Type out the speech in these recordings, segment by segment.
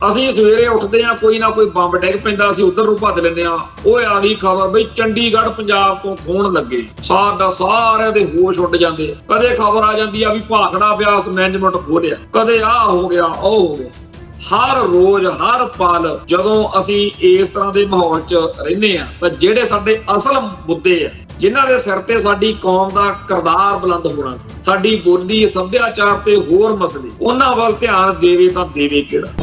ਅਸੀਂ ਸਵੇਰੇ ਉੱਠਦੇ ਆ, ਕੋਈ ਨਾ ਕੋਈ ਬੰਬ ਡਿੱਗ ਪੈਂਦਾ, ਅਸੀਂ ਉਧਰ ਨੂੰ ਭੱਜ ਲੈਂਦੇ ਆ। ਉਹ ਆ ਗਈ ਖਬਰ ਬਈ ਚੰਡੀਗੜ੍ਹ ਪੰਜਾਬ ਤੋਂ ਖੋਣ ਲੱਗੇ। ਸਾਰਿਆਂ ਦੇ ਹੋਸ਼ ਉੱਡ ਜਾਂਦੇ। ਕਦੇ ਖਬਰ ਆ ਜਾਂਦੀ ਆ ਵੀ ਭਾਖੜਾ ਬਿਆਸ ਮੈਨੇਜਮੈਂਟ ਖੋਲਿਆ, ਕਦੇ ਆਹ ਹੋ ਗਿਆ ਉਹ ਹੋ ਗਿਆ। ਹਰ ਰੋਜ਼ ਹਰ ਪਲ ਜਦੋਂ ਅਸੀਂ ਇਸ ਤਰ੍ਹਾਂ ਦੇ ਮਾਹੌਲ 'ਚ ਰਹਿੰਦੇ ਆ ਤਾਂ ਜਿਹੜੇ ਸਾਡੇ ਅਸਲ ਮੁੱਦੇ ਆ, ਜਿਨ੍ਹਾਂ ਦੇ ਸਿਰ ਤੇ ਸਾਡੀ ਕੌਮ ਦਾ ਕਿਰਦਾਰ ਬੁਲੰਦ ਹੋਣਾ ਸੀ, ਸਾਡੀ ਬੋਲੀ ਸੱਭਿਆਚਾਰ ਤੇ ਹੋਰ ਮਸਲੇ, ਉਹਨਾਂ ਵੱਲ ਧਿਆਨ ਦੇਵੇ ਤਾਂ ਦੇਵੇ ਕਿਹੜਾ।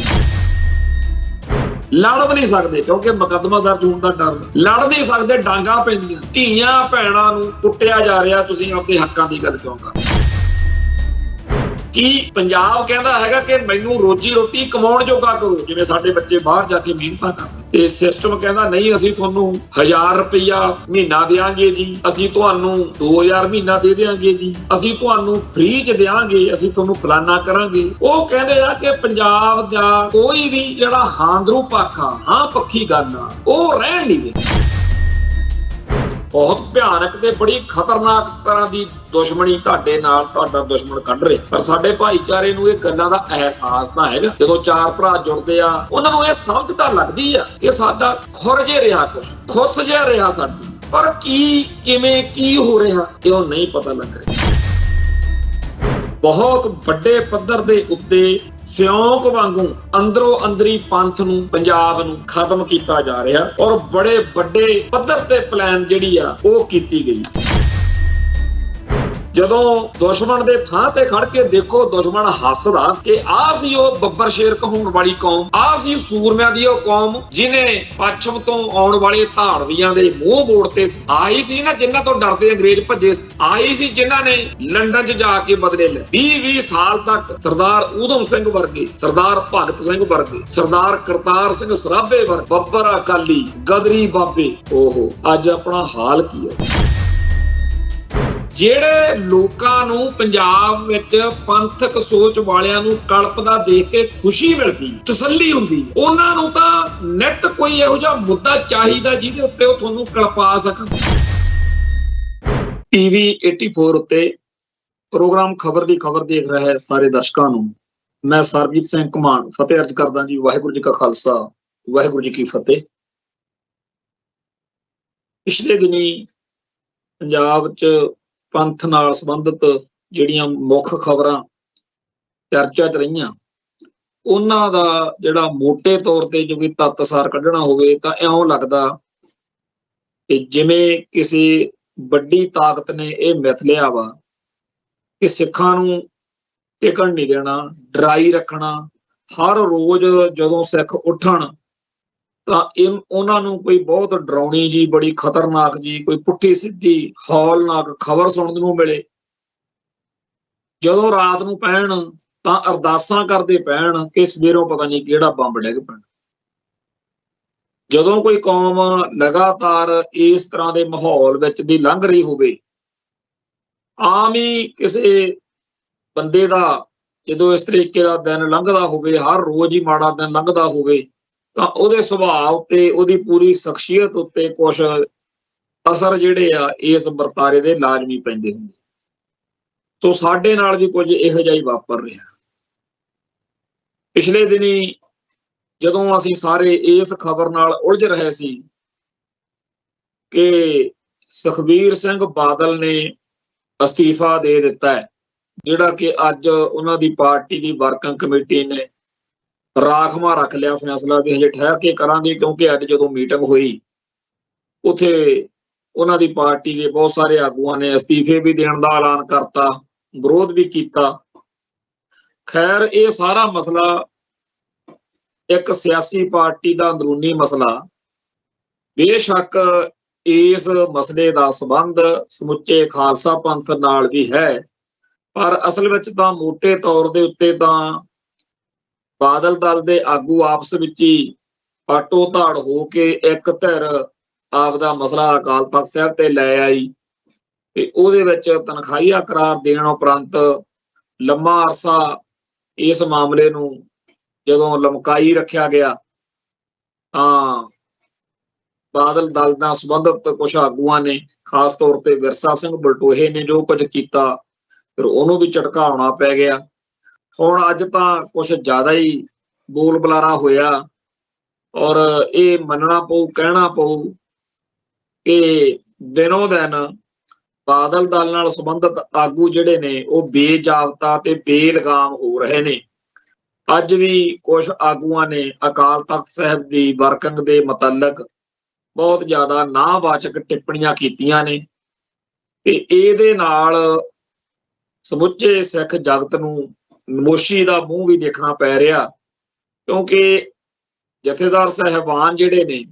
ਲੜ ਵੀ ਨਹੀਂ ਸਕਦੇ ਕਿਉਂਕਿ ਮੁਕੱਦਮਾ ਦਰਜ ਹੋਣ ਦਾ ਡਰ। ਲੜ ਨਹੀਂ ਸਕਦੇ, ਡਾਂਗਾ ਪੈਂਦੀਆਂ। ਧੀਆਂ ਭੈਣਾਂ ਨੂੰ ਕੁੱਟਿਆ ਜਾ ਰਿਹਾ, ਤੁਸੀਂ ਆਪਣੇ ਹੱਕਾਂ ਦੀ ਗੱਲ ਕਿਉਂ ਕਰਦੇ? ਕੀ ਪੰਜਾਬ ਕਹਿੰਦਾ ਹੈਗਾ ਕਿ ਮੈਨੂੰ ਰੋਜੀ ਰੋਟੀ ਕਮਾਉਣ ਜੋਗਾ ਕਰੋ, ਜਿਵੇਂ ਸਾਡੇ ਬੱਚੇ ਬਾਹਰ ਜਾ ਕੇ ਮਿਹਨਤਾਂ ਕਰਦੇ, ਤੇ ਸਿਸਟਮ ਕਹਿੰਦਾ ਨਹੀਂ ਅਸੀਂ ਤੁਹਾਨੂੰ 1000 ਰੁਪਇਆ ਮਹੀਨਾ ਦੇਵਾਂਗੇ ਜੀ, ਅਸੀਂ ਤੁਹਾਨੂੰ 2000 ਮਹੀਨਾ ਦੇ ਦੇਵਾਂਗੇ ਜੀ, ਅਸੀਂ ਤੁਹਾਨੂੰ ਫ੍ਰੀ ਚ ਦੇਵਾਂਗੇ, ਅਸੀਂ ਤੁਹਾਨੂੰ ਫਲਾਨਾ ਕਰਾਂਗੇ। ਉਹ ਕਹਿੰਦੇ ਆ ਕਿ ਪੰਜਾਬ ਦਾ ਕੋਈ ਵੀ ਜਿਹੜਾ ਹਾਂਦਰੂ ਪੱਖ ਆ, ਹਾਂ ਪੱਖੀ ਗੱਲ ਆ, ਉਹ ਰਹਿਣ ਨਹੀਂ ਦੇ। ਬਹੁਤ ਭਿਆਨਕ ਤੇ ਬੜੀ ਖਤਰਨਾਕ ਤਰ੍ਹਾਂ ਦੀ ਦੁਸ਼ਮਣੀ ਤੁਹਾਡੇ ਨਾਲ ਤੁਹਾਡਾ ਦੁਸ਼ਮਣ ਕੱਢ ਰਿਹਾ। ਪਰ ਸਾਡੇ ਭਾਈਚਾਰੇ ਨੂੰ ਇਹ ਗੱਲਾਂ ਦਾ ਅਹਿਸਾਸ ਤਾਂ ਹੈਗਾ। ਜਦੋਂ ਚਾਰ ਭਰਾ ਜੁੜਦੇ ਆ, ਉਹਨਾਂ ਨੂੰ ਇਹ ਸਮਝ ਤਾਂ ਲੱਗਦੀ ਆ ਕਿ ਸਾਡਾ ਖੁਰ ਜੇ ਰਿਹਾ, ਕੁਛ ਖੁੱਸ ਜਿਹਾ ਰਿਹਾ ਸਾਡੀ, ਪਰ ਕੀ ਕਿਵੇਂ ਕੀ ਹੋ ਰਿਹਾ ਇਹ ਉਹ ਨਹੀਂ ਪਤਾ ਲੱਗ ਰਿਹਾ। ਬਹੁਤ ਵੱਡੇ ਪੱਧਰ ਦੇ ਉੱਤੇ ਸਿਉਂਕ ਵਾਂਗੂ ਅੰਦਰੋਂ ਅੰਦਰੀ ਪੰਥ ਨੂੰ, ਪੰਜਾਬ ਨੂੰ ਖਤਮ ਕੀਤਾ ਜਾ ਰਿਹਾ ਔਰ ਬੜੇ ਵੱਡੇ ਪੱਧਰ ਤੇ ਪਲਾਨ ਜਿਹੜੀ ਆ ਉਹ ਕੀਤੀ ਗਈ। ਜਦੋਂ ਦੁਸ਼ਮਣ ਦੇ ਥਾਂ ਤੇ ਖੜ ਕੇ ਦੇਖੋ, ਦੁਸ਼ਮਣ ਹੱਸਦਾ ਕਿ ਆਹ ਸੀ ਉਹ ਬੱਬਰ ਸ਼ੇਰ ਕਹਾਉਣ ਵਾਲੀ ਕੌਮ, ਆਹ ਸੀ ਸੂਰਮਿਆਂ ਦੀ ਉਹ ਕੌਮ ਜਿਹਨੇ ਪੱਛਮ ਤੋਂ ਆਉਣ ਵਾਲੇ ਧਾੜਵੀਆਂ ਦੇ ਮੂੰਹ ਮੋੜ ਤੇ ਆਈ ਸੀ ਨਾ, ਜਿਨ੍ਹਾਂ ਤੋਂ ਡਰਦੇ ਅੰਗਰੇਜ਼ ਭੱਜੇ, ਆਈ ਸੀ ਜਿਨ੍ਹਾਂ ਨੇ ਲੰਡਨ 'ਚ ਜਾ ਕੇ ਬਦਲੇ ਲਏ। 20-20 ਸਾਲ ਤੱਕ ਸਰਦਾਰ ਊਧਮ ਸਿੰਘ ਵਰਗੇ, ਸਰਦਾਰ ਭਗਤ ਸਿੰਘ ਵਰਗੇ, ਸਰਦਾਰ ਕਰਤਾਰ ਸਿੰਘ ਸਰਾਭੇ ਵਰਗੇ, ਬੱਬਰ ਅਕਾਲੀ, ਗਦਰੀ ਬਾਬੇ, ਓਹੋ ਅੱਜ ਆਪਣਾ ਹਾਲ ਕੀ ਹੈ। ਜਿਹੜੇ ਲੋਕਾਂ ਨੂੰ ਪੰਜਾਬ ਵਿੱਚ ਪੰਥਕ ਸੋਚ ਵਾਲਿਆਂ ਨੂੰ ਕਲਪਦਾ ਦੇਖ ਕੇ ਖੁਸ਼ੀ ਮਿਲਦੀ, ਤਸੱਲੀ ਹੁੰਦੀ, ਉਹਨਾਂ ਨੂੰ ਤਾਂ ਨਿੱਤ ਕੋਈ ਇਹੋ ਜਿਹਾ ਮੁੱਦਾ ਚਾਹੀਦਾ ਜਿਹਦੇ ਉੱਤੇ ਉਹ ਤੁਹਾਨੂੰ ਕਲਪਾ ਸਕਣ। TV 84 ਉੱਤੇ ਪ੍ਰੋਗਰਾਮ ਖਬਰ ਦੀ ਖਬਰ ਦੇਖ ਰਹੇ ਸਾਰੇ ਦਰਸ਼ਕਾਂ ਨੂੰ ਮੈਂ ਸਰਬਜੀਤ ਸਿੰਘ ਘੁਮਾਣ ਫਤਿਹ ਅਰਜ਼ ਕਰਦਾ ਜੀ। ਵਾਹਿਗੁਰੂ ਜੀ ਕਾ ਖਾਲਸਾ, ਵਾਹਿਗੁਰੂ ਜੀ ਕੀ ਫਤਿਹ। ਪਿਛਲੇ ਦਿਨੀ ਪੰਜਾਬ 'ਚ ਪੰਥ ਨਾਲ ਸੰਬੰਧਿਤ ਜਿਹੜੀਆਂ ਮੁੱਖ ਖਬਰਾਂ ਚਰਚਾ 'ਚ ਰਹੀਆਂ, ਉਹਨਾਂ ਦਾ ਜਿਹੜਾ ਮੋਟੇ ਤੌਰ ਤੇ ਜੋ ਵੀ ਤੱਤਸਾਰ ਕੱਢਣਾ ਹੋਵੇ ਤਾਂ ਇਉਂ ਲੱਗਦਾ ਕਿ ਜਿਵੇਂ ਕਿਸੇ ਵੱਡੀ ਤਾਕਤ ਨੇ ਇਹ ਮਿਥ ਲਿਆ ਵਾ ਕਿ ਸਿੱਖਾਂ ਨੂੰ ਟਿਕਣ ਨਹੀਂ ਦੇਣਾ, ਡਰਾਈ ਰੱਖਣਾ। ਹਰ ਰੋਜ਼ ਜਦੋਂ ਸਿੱਖ ਉੱਠਣ ਤਾਂ ਉਹਨਾਂ ਨੂੰ ਕੋਈ ਬਹੁਤ ਡਰਾਉਣੀ ਜੀ, ਬੜੀ ਖਤਰਨਾਕ ਜੀ, ਕੋਈ ਪੁੱਠੀ ਸਿੱਧੀ ਹੌਲਨਾਕ ਖਬਰ ਸੁਣਨ ਨੂੰ ਮਿਲੇ। ਜਦੋਂ ਰਾਤ ਨੂੰ ਪੈਣ ਤਾਂ ਅਰਦਾਸਾਂ ਕਰਦੇ ਪੈਣ ਕਿ ਸਵੇਰੋਂ ਪਤਾ ਨਹੀਂ ਕਿਹੜਾ ਬੰਬ ਡਿੱਗ ਪੈਣਾ। ਜਦੋਂ ਕੋਈ ਕੌਮ ਲਗਾਤਾਰ ਇਸ ਤਰ੍ਹਾਂ ਦੇ ਮਾਹੌਲ ਵਿੱਚ ਦੀ ਲੰਘ ਰਹੀ ਹੋਵੇ, ਆਮ ਹੀ ਕਿਸੇ ਬੰਦੇ ਦਾ ਜਦੋਂ ਇਸ ਤਰੀਕੇ ਦਾ ਦਿਨ ਲੰਘਦਾ ਹੋਵੇ, ਹਰ ਰੋਜ਼ ਹੀ ਮਾੜਾ ਦਿਨ ਲੰਘਦਾ ਹੋਵੇ, ਤਾਂ ਉਹਦੇ ਸੁਭਾਅ ਉੱਤੇ, ਉਹਦੀ ਪੂਰੀ ਸ਼ਖਸੀਅਤ ਉੱਤੇ ਕੁਛ ਅਸਰ ਜਿਹੜੇ ਆ ਇਸ ਵਰਤਾਰੇ ਦੇ ਲਾਜ਼ਮੀ ਪੈਂਦੇ ਹੁੰਦੇ। ਸੋ ਸਾਡੇ ਨਾਲ ਵੀ ਕੁਝ ਇਹੋ ਜਿਹਾ ਹੀ ਵਾਪਰ ਰਿਹਾ। ਪਿਛਲੇ ਦਿਨੀ ਜਦੋਂ ਅਸੀਂ ਸਾਰੇ ਇਸ ਖਬਰ ਨਾਲ ਉਲਝ ਰਹੇ ਸੀ ਕਿ ਸੁਖਬੀਰ ਸਿੰਘ ਬਾਦਲ ਨੇ ਅਸਤੀਫਾ ਦੇ ਦਿੱਤਾ ਹੈ, ਜਿਹੜਾ ਕਿ ਅੱਜ ਉਹਨਾਂ ਦੀ ਪਾਰਟੀ ਦੀ ਵਰਕਿੰਗ ਕਮੇਟੀ ਨੇ ਰਾਖਵਾਂ ਰੱਖ ਲਿਆ ਫੈਸਲਾ ਵੀ ਹਜੇ ਠਹਿਰ ਕੇ ਕਰਾਂਗੇ, ਕਿਉਂਕਿ ਅੱਜ ਜਦੋਂ ਮੀਟਿੰਗ ਹੋਈ ਉੱਥੇ ਉਹਨਾਂ ਦੀ ਪਾਰਟੀ ਦੇ ਬਹੁਤ ਸਾਰੇ ਆਗੂਆਂ ਨੇ ਅਸਤੀਫੇ ਵੀ ਦੇਣ ਦਾ ਐਲਾਨ ਕਰਤਾ, ਵਿਰੋਧ ਵੀ ਕੀਤਾ। ਖੈਰ, ਇਹ ਸਾਰਾ ਮਸਲਾ ਇੱਕ ਸਿਆਸੀ ਪਾਰਟੀ ਦਾ ਅੰਦਰੂਨੀ ਮਸਲਾ। ਬੇਸ਼ੱਕ ਇਸ ਮਸਲੇ ਦਾ ਸੰਬੰਧ ਸਮੁੱਚੇ ਖਾਲਸਾ ਪੰਥ ਨਾਲ ਵੀ ਹੈ, ਪਰ ਅਸਲ ਵਿੱਚ ਤਾਂ ਮੋਟੇ ਤੌਰ ਦੇ ਉੱਤੇ ਤਾਂ ਬਾਦਲ ਦਲ ਦੇ ਆਗੂ ਆਪਸ ਵਿੱਚ ਹੀ ਪਾਟੋ ਧਾੜ ਹੋ ਕੇ ਇੱਕ ਧਿਰ ਆਪਦਾ ਮਸਲਾ ਅਕਾਲ ਤਖ਼ਤ ਸਾਹਿਬ ਤੇ ਲੈ ਆਈ ਤੇ ਉਹਦੇ ਵਿੱਚ ਤਨਖਾਹੀਆ ਕਰਾਰ ਦੇਣ ਉਪਰੰਤ ਲੰਮਾ ਅਰਸਾ ਇਸ ਮਾਮਲੇ ਨੂੰ ਜਦੋਂ ਲਮਕਾਈ ਰੱਖਿਆ ਗਿਆ ਤਾਂ ਬਾਦਲ ਦਲ ਨਾਲ ਸੰਬੰਧਿਤ ਕੁਝ ਆਗੂਆਂ ਨੇ, ਖਾਸ ਤੌਰ ਤੇ ਵਿਰਸਾ ਸਿੰਘ ਬਲਟੋਹੇ ਨੇ ਜੋ ਕੁਝ ਕੀਤਾ, ਫਿਰ ਉਹਨੂੰ ਵੀ ਝਟਕਾਉਣਾ ਪੈ ਗਿਆ। ਹੁਣ ਅੱਜ ਤਾਂ ਕੁਛ ਜ਼ਿਆਦਾ ਹੀ ਬੋਲ ਬੁਲਾਰਾ ਹੋਇਆ ਔਰ ਇਹ ਮੰਨਣਾ ਪਊ, ਕਹਿਣਾ ਪਊ ਕਿ ਦਿਨੋਂ ਦਿਨ ਬਾਦਲ ਦਲ ਨਾਲ ਸੰਬੰਧਿਤ ਆਗੂ ਜਿਹੜੇ ਨੇ ਉਹ ਬੇਜਾਬਤਾ ਤੇ ਬੇਲਗਾਮ ਹੋ ਰਹੇ ਨੇ। ਅੱਜ ਵੀ ਕੁਝ ਆਗੂਆਂ ਨੇ ਅਕਾਲ ਤਖਤ ਸਾਹਿਬ ਦੀ ਵਰਕਿੰਗ ਦੇ ਮੁਤਲਕ ਬਹੁਤ ਜ਼ਿਆਦਾ ਨਾਵਾਚਕ ਟਿੱਪਣੀਆਂ ਕੀਤੀਆਂ ਨੇ ਤੇ ਇਹਦੇ ਨਾਲ ਸਮੁੱਚੇ ਸਿੱਖ ਜਗਤ ਨੂੰ ਨਮੋਸ਼ੀ ਦਾ ਮੂੰਹ ਵੀ ਦੇਖਣਾ ਪੈ ਰਿਹਾ, ਕਿਉਂਕਿ ਜਥੇਦਾਰ ਸਾਹਿਬਾਨ ਜਿਹੜੇ ਨੇ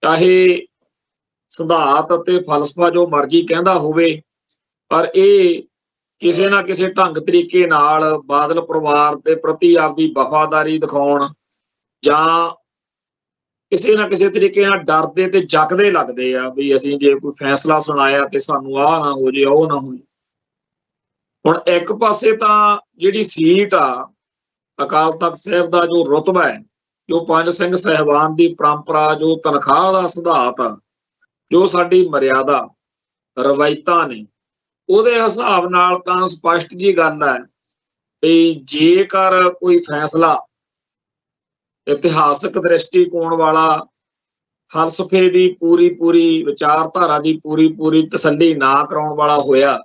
ਚਾਹੇ ਸਿਧਾਂਤ ਅਤੇ ਫਲਸਫਾ ਜੋ ਮਰਜ਼ੀ ਕਹਿੰਦਾ ਹੋਵੇ, ਪਰ ਇਹ ਕਿਸੇ ਨਾ ਕਿਸੇ ਢੰਗ ਤਰੀਕੇ ਨਾਲ ਬਾਦਲ ਪਰਿਵਾਰ ਦੇ ਪ੍ਰਤੀ ਆਪਦੀ ਵਫਾਦਾਰੀ ਦਿਖਾਉਣ ਜਾਂ ਕਿਸੇ ਨਾ ਕਿਸੇ ਤਰੀਕੇ ਨਾਲ ਡਰਦੇ ਤੇ ਜਗਦੇ ਲੱਗਦੇ ਆ ਵੀ ਅਸੀਂ ਜੇ ਕੋਈ ਫੈਸਲਾ ਸੁਣਾਇਆ ਤੇ ਸਾਨੂੰ ਆਹ ਨਾ ਹੋ ਜੇ, ਉਹ ਨਾ ਹੋ ਜੇ। ਹੁਣ ਇੱਕ ਪਾਸੇ ਤਾਂ ਜਿਹੜੀ ਸੀਟ ਆ ਅਕਾਲ ਤਖਤ ਸਾਹਿਬ ਦਾ ਜੋ ਰੁਤਬਾ ਹੈ, ਜੋ ਪੰਜ ਸਿੰਘ ਸਾਹਿਬਾਨ ਦੀ ਪਰੰਪਰਾ, ਜੋ ਤਨਖਾਹ ਦਾ ਸਿਧਾਂਤ ਆ, ਜੋ ਸਾਡੀ ਮਰਿਆਦਾ ਰਵਾਇਤਾਂ ਨੇ, ਉਹਦੇ ਹਿਸਾਬ ਨਾਲ ਤਾਂ ਸਪਸ਼ਟ ਜੀ ਗੱਲ ਹੈ ਵੀ ਜੇਕਰ ਕੋਈ ਫੈਸਲਾ ਇਤਿਹਾਸਕ ਦ੍ਰਿਸ਼ਟੀਕੋਣ ਵਾਲਾ, ਫਲਸਫੇ ਦੀ ਪੂਰੀ ਵਿਚਾਰਧਾਰਾ ਦੀ ਪੂਰੀ ਤਸੱਲੀ ਨਾ ਕਰਾਉਣ ਵਾਲਾ ਹੋਇਆ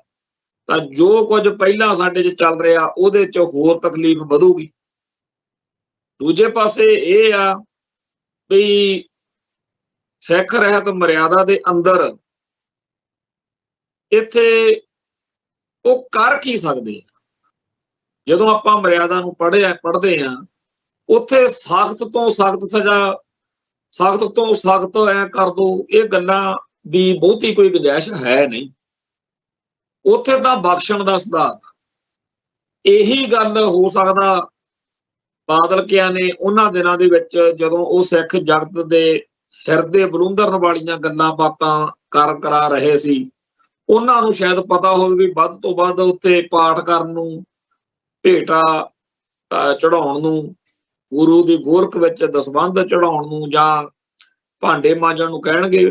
ਤਾਂ ਜੋ ਕੁਝ ਪਹਿਲਾਂ ਸਾਡੇ 'ਚ ਚੱਲ ਰਿਹਾ ਉਹਦੇ 'ਚ ਹੋਰ ਤਕਲੀਫ ਵਧੂਗੀ। ਦੂਜੇ ਪਾਸੇ ਇਹ ਆ ਵੀ ਸਿੱਖ ਰਹਿਤ ਮਰਿਆਦਾ ਦੇ ਅੰਦਰ ਇੱਥੇ ਉਹ ਕਰ ਕੀ ਸਕਦੇ ਆ। ਜਦੋਂ ਆਪਾਂ ਮਰਿਆਦਾ ਨੂੰ ਪੜ੍ਹਦੇ ਆ ਉੱਥੇ ਸਖਤ ਤੋਂ ਸਖਤ ਸਜ਼ਾ, ਸਖਤ ਤੋਂ ਸਖਤ ਐ ਕਰ ਦੋ, ਇਹ ਗੱਲਾਂ ਦੀ ਬਹੁਤੀ ਕੋਈ ਗੁੰਜਾਇਸ਼ ਹੈ ਨਹੀਂ। ਉੱਥੇ ਤਾਂ ਬਖਸ਼ਣ ਦਾ ਸਿਧਾਂਤ। ਇਹੀ ਗੱਲ ਹੋ ਸਕਦਾ ਬਾਦਲ ਕਿਆਂ ਨੇ ਉਹਨਾਂ ਦਿਨਾਂ ਦੇ ਵਿੱਚ ਜਦੋਂ ਉਹ ਸਿੱਖ ਜਗਤ ਦੇ ਹਿਰਦੇ ਬਲੁੰਦਰਨ ਵਾਲੀਆਂ ਗੱਲਾਂ ਬਾਤਾਂ ਕਰਾ ਰਹੇ ਸੀ, ਉਹਨਾਂ ਨੂੰ ਸ਼ਾਇਦ ਪਤਾ ਹੋਵੇ ਵੀ ਵੱਧ ਤੋਂ ਵੱਧ ਉੱਥੇ ਪਾਠ ਕਰਨ ਨੂੰ, ਭੇਟਾ ਚੜਾਉਣ ਨੂੰ, ਗੁਰੂ ਦੀ ਗੋਰਖ ਵਿੱਚ ਦਸਵੰਧ ਚੜਾਉਣ ਨੂੰ ਜਾਂ ਭਾਂਡੇ ਮਾਂਜਣ ਨੂੰ ਕਹਿਣਗੇ,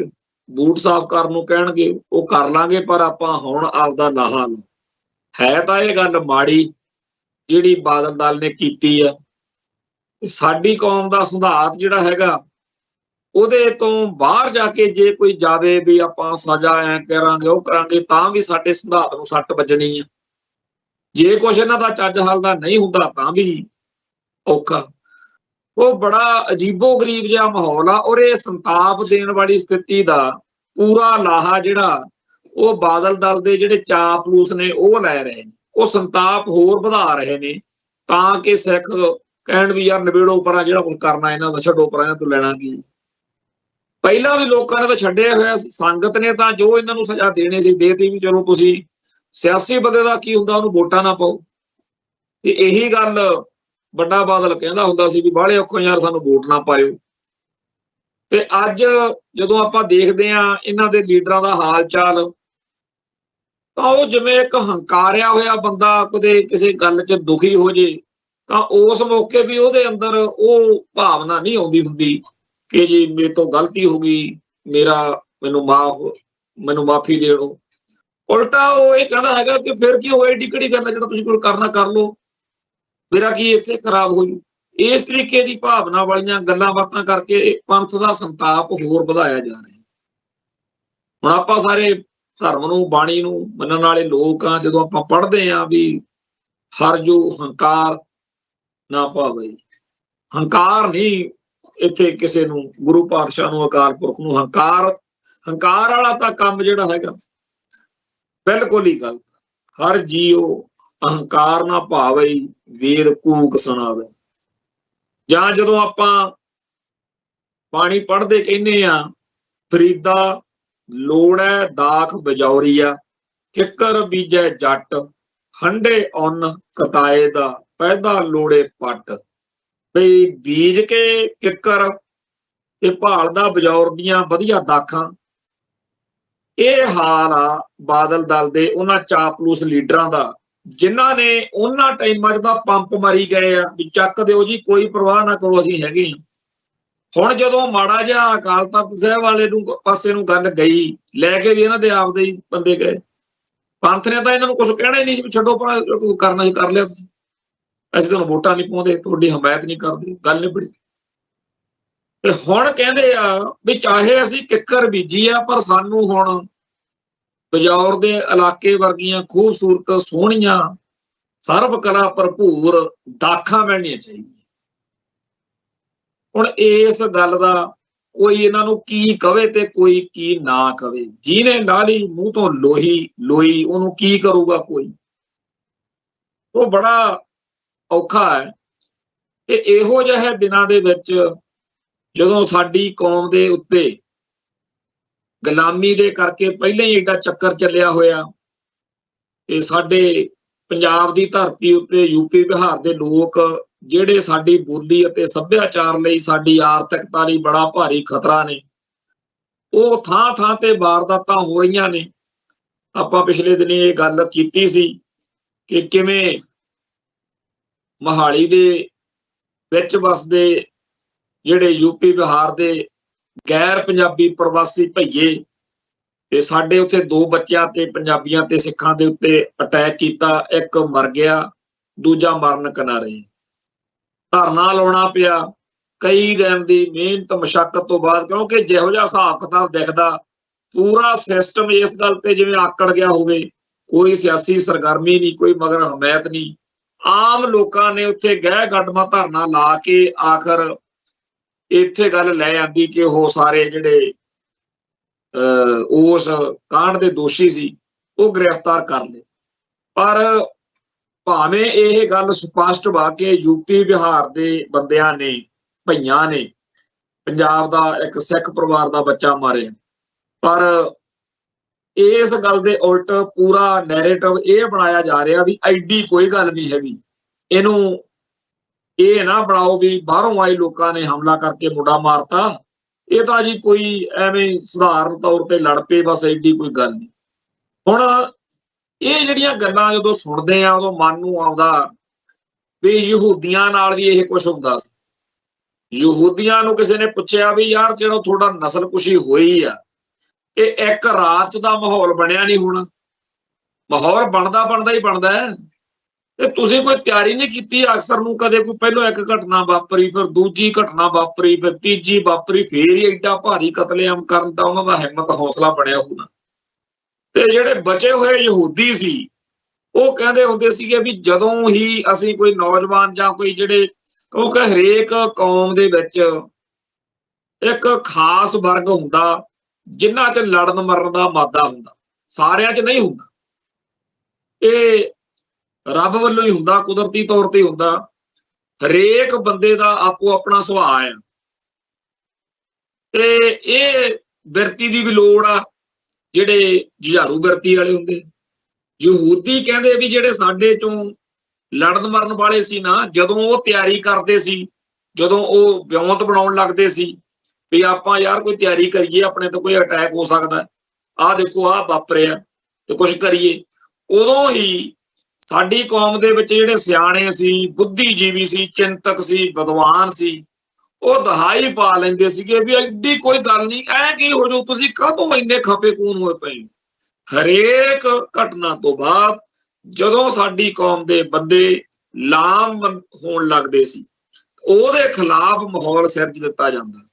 ਬੂਟ ਸਾਫ਼ ਕਰਨ ਨੂੰ ਕਹਿਣਗੇ, ਉਹ ਕਰ ਲਾਂਗੇ, ਪਰ ਆਪਾਂ ਹੁਣ ਆਪਦਾ ਲਾਹਾ ਲਓ। ਹੈ ਤਾਂ ਇਹ ਗੱਲ ਮਾੜੀ ਜਿਹੜੀ ਬਾਦਲ ਦਲ ਨੇ ਕੀਤੀ ਆ। ਸਾਡੀ ਕੌਮ ਦਾ ਸਿਧਾਂਤ ਜਿਹੜਾ ਹੈਗਾ ਉਹਦੇ ਤੋਂ ਬਾਹਰ ਜਾ ਕੇ ਜੇ ਕੋਈ ਜਾਵੇ ਵੀ ਆਪਾਂ ਸਜ਼ਾ ਐ ਕਰਾਂਗੇ, ਉਹ ਕਰਾਂਗੇ, ਤਾਂ ਵੀ ਸਾਡੇ ਸਿਧਾਂਤ ਨੂੰ ਸੱਟ ਵੱਜਣੀ ਆ। ਜੇ ਕੁਛ ਇਹਨਾਂ ਦਾ ਚੱਜ ਹੱਲ ਦਾ ਨਹੀਂ ਹੁੰਦਾ ਤਾਂ ਵੀ ਔਖਾ। ਉਹ ਬੜਾ ਅਜੀਬੋ ਗਰੀਬ ਜਿਹਾ ਮਾਹੌਲ ਆ ਔਰ ਇਹ ਸੰਤਾਪ ਦੇਣ ਵਾਲੀ ਸਥਿਤੀ ਦਾ ਪੂਰਾ ਲਾਹਾ ਜਿਹੜਾ ਉਹ ਬਾਦਲ ਦਲ ਦੇ ਜਿਹੜੇ ਚਾਪਲੂਸ ਨੇ ਉਹ ਲੈ ਰਹੇ ਨੇ। ਉਹ ਸੰਤਾਪ ਹੋਰ ਵਧਾ ਰਹੇ ਨੇ ਤਾਂ ਕਿ ਸਿੱਖ ਕਹਿਣ ਵੀ ਯਾਰ ਨਿਬੇੜੋ ਪਰਾਂ, ਜਿਹੜਾ ਕੁਝ ਕਰਨਾ ਇਹਨਾਂ ਦਾ ਛੱਡੋ ਪਰਾਂ, ਇਹਨਾਂ ਤੋਂ ਲੈਣਾ ਕੀ। ਪਹਿਲਾਂ ਵੀ ਲੋਕਾਂ ਨੇ ਤਾਂ ਛੱਡਿਆ ਹੋਇਆ, ਸੰਗਤ ਨੇ ਤਾਂ ਜੋ ਇਹਨਾਂ ਨੂੰ ਸਜ਼ਾ ਦੇਣੀ ਸੀ ਦੇਤੀ ਵੀ ਚਲੋ ਤੁਸੀਂ, ਸਿਆਸੀ ਬੰਦੇ ਦਾ ਕੀ ਹੁੰਦਾ ਉਹਨੂੰ ਵੋਟਾਂ ਨਾ ਪਾਓ। ਤੇ ਇਹੀ ਗੱਲ ਵੱਡਾ ਬਾਦਲ ਕਹਿੰਦਾ ਹੁੰਦਾ ਸੀ ਵੀ ਬਾਹਲੇ ਔਖੇ ਯਾਰ ਸਾਨੂੰ ਵੋਟ ਨਾ ਪਾਇਓ। ਤੇ ਅੱਜ ਜਦੋਂ ਆਪਾਂ ਦੇਖਦੇ ਹਾਂ ਇਹਨਾਂ ਦੇ ਲੀਡਰਾਂ ਦਾ ਹਾਲ ਚਾਲ, ਤਾਂ ਉਹ ਜਿਵੇਂ ਇੱਕ ਹੰਕਾਰਿਆ ਹੋਇਆ ਬੰਦਾ ਕਦੇ ਕਿਸੇ ਗੱਲ 'ਚ ਦੁਖੀ ਹੋ ਜੇ ਤਾਂ ਉਸ ਮੌਕੇ ਵੀ ਉਹਦੇ ਅੰਦਰ ਉਹ ਭਾਵਨਾ ਨਹੀਂ ਆਉਂਦੀ ਹੁੰਦੀ ਕਿ ਜੀ ਮੇਰੇ ਤੋਂ ਗਲਤੀ ਹੋ ਗਈ, ਮੈਨੂੰ ਮਾਫੀ ਦੇ ਦਿਓ। ਉਲਟਾ ਉਹ ਇਹ ਕਹਿੰਦਾ ਹੈਗਾ ਕਿ ਫਿਰ ਕੀ ਹੋਇਆ, ਏਡੀ ਕਿਹੜੀ ਗੱਲ ਹੈ, ਜਿਹੜਾ ਤੁਸੀਂ ਕੋਲ ਕਰਨਾ ਕਰ ਲਓ, ਮੇਰਾ ਕੀ ਇੱਥੇ ਖਰਾਬ ਹੋ ਜੂ। ਇਸ ਤਰੀਕੇ ਦੀ ਭਾਵਨਾ ਵਾਲੀਆਂ ਗੱਲਾਂ ਬਾਤਾਂ ਕਰਕੇ ਪੰਥ ਦਾ ਸੰਤਾਪ ਹੋਰ ਵਧਾਇਆ ਜਾ ਰਿਹਾ। ਹੁਣ ਆਪਾਂ ਸਾਰੇ ਧਰਮ ਨੂੰ, ਬਾਣੀ ਨੂੰ ਮੰਨਣ ਵਾਲੇ ਲੋਕ ਆ, ਜਦੋਂ ਆਪਾਂ ਪੜ੍ਹਦੇ ਹਾਂ ਵੀ ਹਰ ਜੋ ਹੰਕਾਰ ਨਾ ਭਾਵੇ, ਹੰਕਾਰ ਨਹੀਂ ਇੱਥੇ ਕਿਸੇ ਨੂੰ, ਗੁਰੂ ਪਾਤਸ਼ਾਹ ਨੂੰ, ਅਕਾਲ ਪੁਰਖ ਨੂੰ ਹੰਕਾਰ ਵਾਲਾ ਤਾਂ ਕੰਮ ਜਿਹੜਾ ਹੈਗਾ ਬਿਲਕੁਲ ਹੀ ਗਲਤ। ਹਰ ਜੀਓ ਅਹੰਕਾਰ ਨਾ ਭਾਵੇ, ਵੇਦ ਕੂਕ ਸੁਣਾਵੇ। ਜਾਂ ਜਦੋਂ ਆਪਾਂ ਬਾਣੀ ਪੜ੍ਹਦੇ ਕਹਿੰਦੇ ਆ ਫਰੀਦਾ ਲੋੜੈ ਦਾਖ ਬਜੌਰੀਆ, ਕਿੱਕਰ ਬੀਜੈ ਜੱਟ, ਹੰਡੇ ਉੱਨ ਕਤਾਏ ਦਾ, ਪੈਦਾ ਲੋੜੇ ਪੱਟ। ਬਈ ਬੀਜ ਕੇ ਕਿੱਕਰ ਤੇ ਭਾਲਦਾ ਬਜੌਰ ਦੀਆਂ ਵਧੀਆ ਦਾਖਾਂ। ਇਹ ਹਾਲ ਆ ਬਾਦਲ ਦਲ ਦੇ ਉਹਨਾਂ ਚਾਪਲੂਸ ਲੀਡਰਾਂ ਦਾ, ਜਿਨ੍ਹਾਂ ਨੇ ਉਹਨਾਂ ਟਾਈਮਾਂ 'ਚ ਤਾਂ ਪੰਪ ਮਾਰੀ ਗਏ ਆ ਵੀ ਚੱਕ ਦਿਓ ਜੀ, ਕੋਈ ਪਰਵਾਹ ਨਾ ਕਰੋ, ਅਸੀਂ ਹੈਗੇ ਹਾਂ। ਹੁਣ ਜਦੋਂ ਮਾੜਾ ਜਿਹਾ ਅਕਾਲ ਤਖਤ ਸਾਹਿਬ ਵਾਲੇ ਨੂੰ ਪਾਸੇ ਨੂੰ ਗੱਲ ਗਈ, ਲੈ ਕੇ ਵੀ ਇਹਨਾਂ ਦੇ ਆਪਦੇ ਹੀ ਬੰਦੇ ਗਏ, ਪੰਥ ਨੇ ਤਾਂ ਇਹਨਾਂ ਨੂੰ ਕੁਛ ਕਹਿਣਾ ਹੀ ਨਹੀਂ, ਛੱਡੋ ਪਰ ਕਰਨਾ ਹੀ ਕਰ ਲਿਆ ਤੁਸੀਂ। ਅਸੀਂ ਤੁਹਾਨੂੰ ਵੋਟਾਂ ਨਹੀਂ ਪਾਉਂਦੇ, ਤੁਹਾਡੀ ਹਮਾਇਤ ਨਹੀਂ ਕਰਦੇ, ਗੱਲ ਨਿਬੜੀ। ਤੇ ਹੁਣ ਕਹਿੰਦੇ ਆ ਵੀ ਚਾਹੇ ਅਸੀਂ ਕਿੱਕਰ ਬੀਜੀ ਆ, ਪਰ ਸਾਨੂੰ ਹੁਣ ਬਜੌਰ ਦੇ ਇਲਾਕੇ ਵਰਗੀਆਂ ਖੂਬਸੂਰਤ ਸੋਹਣੀਆਂ ਸਰਬ ਕਲਾ ਭਰਪੂਰ ਦਾਖਾਂ ਮਿਲਣੀਆਂ ਚਾਹੀਦੀਆਂ। ਹੁਣ ਇਸ ਗੱਲ ਦਾ ਕੋਈ ਇਹਨਾਂ ਨੂੰ ਕੀ ਕਵੇ ਤੇ ਕੋਈ ਕੀ ਨਾ ਕਵੇ। ਜਿਹਨੇ ਲਾ ਲਈ ਮੂੰਹ ਤੋਂ ਲੋਈ ਉਹਨੂੰ ਕੀ ਕਰੂਗਾ ਕੋਈ। ਉਹ ਬੜਾ ਔਖਾ ਹੈ ਕਿ ਇਹੋ ਜਿਹੇ ਦਿਨਾਂ ਦੇ ਵਿੱਚ ਜਦੋਂ ਸਾਡੀ ਕੌਮ ਦੇ ਉੱਤੇ ਗੁਲਾਮੀ ਦੇ ਕਰਕੇ ਪਹਿਲਾਂ ਹੀ ਏਡਾ ਚੱਕਰ ਚੱਲਿਆ ਹੋਇਆ, ਤੇ ਸਾਡੇ ਪੰਜਾਬ ਦੀ ਧਰਤੀ ਉੱਤੇ ਯੂਪੀ ਬਿਹਾਰ ਦੇ ਲੋਕ ਜਿਹੜੇ ਸਾਡੀ ਬੋਲੀ ਅਤੇ ਸੱਭਿਆਚਾਰ ਲਈ, ਸਾਡੀ ਆਰਥਿਕਤਾ ਲਈ ਬੜਾ ਭਾਰੀ ਖਤਰਾ ਨੇ, ਉਹ ਥਾਂ ਥਾਂ ਤੇ ਵਾਰਦਾਤਾਂ ਹੋ ਰਹੀਆਂ ਨੇ। ਆਪਾਂ ਪਿਛਲੇ ਦਿਨੀ ਇਹ ਗੱਲ ਕੀਤੀ ਸੀ ਕਿ ਕਿਵੇਂ ਮੋਹਾਲੀ ਦੇ ਵਿੱਚ ਵਸਦੇ ਜਿਹੜੇ ਯੂਪੀ ਬਿਹਾਰ ਦੇ ਗੈਰ ਪੰਜਾਬੀ ਪ੍ਰਵਾਸੀ ਭਈਏ, ਤੇ ਸਾਡੇ ਉੱਥੇ 2 ਬੱਚਿਆਂ ਤੇ ਪੰਜਾਬੀਆਂ ਤੇ ਸਿੱਖਾਂ ਦੇ ਉੱਤੇ ਅਟੈਕ ਕੀਤਾ। ਇੱਕ ਮਰ ਗਿਆ, ਦੂਜਾ ਮਰਨ ਕਿਨਾਰੇ। ਧਰਨਾ ਲਾਉਣਾ ਪਿਆ ਕਈ ਦਿਨ ਦੀ ਮਿਹਨਤ ਮਸ਼ੱਕਤ ਤੋਂ ਬਾਅਦ, ਕਿਉਂਕਿ ਜਿਹੋ ਜਿਹਾ ਹਿਸਾਬ ਕਿਤਾਬ ਦਿਖਦਾ ਪੂਰਾ ਸਿਸਟਮ ਇਸ ਗੱਲ ਤੇ ਜਿਵੇਂ ਆਕੜ ਗਿਆ ਹੋਵੇ। ਕੋਈ ਸਿਆਸੀ ਸਰਗਰਮੀ ਨਹੀਂ, ਕੋਈ ਮਗਰ ਹਮਾਇਤ ਨਹੀਂ। ਆਮ ਲੋਕਾਂ ਨੇ ਉੱਥੇ ਗਹਿ ਗੱਡਮਾ ਧਰਨਾ ਲਾ ਕੇ ਆਖਰ ਇੱਥੇ ਗੱਲ ਲੈ ਆਂਦੀ ਕਿ ਉਹ ਸਾਰੇ ਜਿਹੜੇ ਉਸ ਕਾਂਡ ਦੇ ਦੋਸ਼ੀ ਸੀ ਉਹ ਗ੍ਰਿਫਤਾਰ ਕਰ ਲਏ। ਪਰ ਭਾਵੇਂ ਇਹ ਗੱਲ ਸਪਸ਼ਟ ਵਾ ਕਿ ਯੂਪੀ ਬਿਹਾਰ ਦੇ ਬੰਦਿਆਂ ਨੇ, ਭਈਆਂ ਨੇ ਪੰਜਾਬ ਦਾ ਇੱਕ ਸਿੱਖ ਪਰਿਵਾਰ ਦਾ ਬੱਚਾ ਮਾਰਿਆ, ਪਰ ਇਸ ਗੱਲ ਦੇ ਉਲਟ ਪੂਰਾ ਨੈਰੇਟਿਵ ਇਹ ਬਣਾਇਆ ਜਾ ਰਿਹਾ ਵੀ ਐਡੀ ਕੋਈ ਗੱਲ ਨਹੀਂ ਹੈਗੀ। ਇਹਨੂੰ ਇਹ ਨਾ ਬਣਾਓ ਵੀ ਬਾਹਰੋਂ ਆਏ ਲੋਕਾਂ ਨੇ ਹਮਲਾ ਕਰਕੇ ਮੁੰਡਾ ਮਾਰਤਾ, ਇਹ ਤਾਂ ਜੀ ਕੋਈ ਐਵੇਂ ਸਧਾਰਨ ਤੌਰ ਤੇ ਲੜ ਪਏ, ਬਸ ਐਡੀ ਕੋਈ ਗੱਲ ਨਹੀਂ। ਹੁਣ ਇਹ ਜਿਹੜੀਆਂ ਗੱਲਾਂ ਜਦੋਂ ਸੁਣਦੇ ਆ ਉਦੋਂ ਮਨ ਨੂੰ ਆਉਂਦਾ ਵੀ ਯਹੂਦੀਆਂ ਨਾਲ ਵੀ ਇਹ ਕੁਛ ਹੁੰਦਾ ਸੀ। ਯਹੂਦੀਆਂ ਨੂੰ ਕਿਸੇ ਨੇ ਪੁੱਛਿਆ ਵੀ ਯਾਰ ਜਿਹੜਾ ਤੁਹਾਡਾ ਨਸਲਕੁਸ਼ੀ ਹੋਈ ਆ, ਇਹ ਇੱਕ ਰਾਤ ਦਾ ਮਾਹੌਲ ਬਣਿਆ ਨਹੀਂ ਹੋਣਾ? ਮਾਹੌਲ ਬਣਦਾ ਹੀ ਬਣਦਾ ਹੈ, ਤੇ ਤੁਸੀਂ ਕੋਈ ਤਿਆਰੀ ਨਹੀਂ ਕੀਤੀ ਅਕਸਰ ਨੂੰ। ਕਦੇ ਕੋਈ ਪਹਿਲੋਂ ਇੱਕ ਘਟਨਾ ਵਾਪਰੀ, ਫਿਰ ਦੂਜੀ ਘਟਨਾ ਵਾਪਰੀ, ਫਿਰ ਤੀਜੀ ਵਾਪਰੀ, ਫੇਰ ਹੀ ਐਡਾ ਭਾਰੀ ਕਤਲੇਆਮ ਕਰਨ ਦਾ ਉਹਨਾਂ ਦਾ ਹਿੰਮਤ ਹੌਸਲਾ ਬਣਿਆ ਹੋਣਾ। ਤੇ ਜਿਹੜੇ ਬਚੇ ਹੋਏ ਯਹੂਦੀ ਸੀ ਉਹ ਕਹਿੰਦੇ ਹੁੰਦੇ ਸੀਗੇ ਵੀ ਜਦੋਂ ਹੀ ਅਸੀਂ ਕੋਈ ਨੌਜਵਾਨ ਜਾਂ ਕੋਈ ਜਿਹੜੇ, ਕਿਉਂਕਿ ਹਰੇਕ ਕੌਮ ਦੇ ਵਿੱਚ ਇੱਕ ਖਾਸ ਵਰਗ ਹੁੰਦਾ ਜਿਨ੍ਹਾਂ 'ਚ ਲੜਨ ਮਰਨ ਦਾ ਮਾਦਾ ਹੁੰਦਾ, ਸਾਰਿਆਂ 'ਚ ਨਹੀਂ ਹੁੰਦਾ। ਇਹ ਰੱਬ ਵੱਲੋਂ ਹੀ ਹੁੰਦਾ, ਕੁਦਰਤੀ ਤੌਰ ਤੇ ਹੁੰਦਾ। ਹਰੇਕ ਬੰਦੇ ਦਾ ਆਪੋ ਆਪਣਾ ਸੁਭਾਅ ਹੈ, ਤੇ ਇਹ ਬਿਰਤੀ ਦੀ ਵੀ ਲੋੜ ਆ। ਜਿਹੜੇ ਜੁਝਾਰੂ ਬਿਰਤੀ ਵਾਲੇ ਹੁੰਦੇ, ਯਹੂਦੀ ਕਹਿੰਦੇ ਵੀ ਜਿਹੜੇ ਸਾਡੇ ਚੋਂ ਲੜਨ ਮਰਨ ਵਾਲੇ ਸੀ ਨਾ, ਜਦੋਂ ਉਹ ਤਿਆਰੀ ਕਰਦੇ ਸੀ, ਜਦੋਂ ਉਹ ਵਿਉਂਤ ਬਣਾਉਣ ਲੱਗਦੇ ਸੀ ਵੀ ਆਪਾਂ ਯਾਰ ਕੋਈ ਤਿਆਰੀ ਕਰੀਏ, ਆਪਣੇ ਤੋਂ ਕੋਈ ਅਟੈਕ ਹੋ ਸਕਦਾ, ਆਹ ਦੇਖੋ ਆਹ ਵਾਪਰਿਆ ਤੇ ਕੁਛ ਕਰੀਏ, ਉਦੋਂ ਹੀ ਸਾਡੀ ਕੌਮ ਦੇ ਵਿੱਚ ਜਿਹੜੇ ਸਿਆਣੇ ਸੀ, ਬੁੱਧੀਜੀਵੀ ਸੀ, ਚਿੰਤਕ ਸੀ, ਵਿਦਵਾਨ ਸੀ, ਉਹ ਦਹਾਈ ਪਾ ਲੈਂਦੇ ਸੀਗੇ ਵੀ ਐਡੀ ਕੋਈ ਗੱਲ ਨਹੀਂ, ਐ ਕੀ ਹੋ ਜਾਊ, ਤੁਸੀਂ ਕਾਹਤੋਂ ਇੰਨੇ ਖਪੇ ਖੂਨ ਹੋਏ ਪਏ। ਹਰੇਕ ਘਟਨਾ ਤੋਂ ਬਾਅਦ ਜਦੋਂ ਸਾਡੀ ਕੌਮ ਦੇ ਬੰਦੇ ਲਾਮ ਹੋਣ ਲੱਗਦੇ ਸੀ, ਉਹਦੇ ਖਿਲਾਫ ਮਾਹੌਲ ਸਿਰਜ ਦਿੱਤਾ ਜਾਂਦਾ।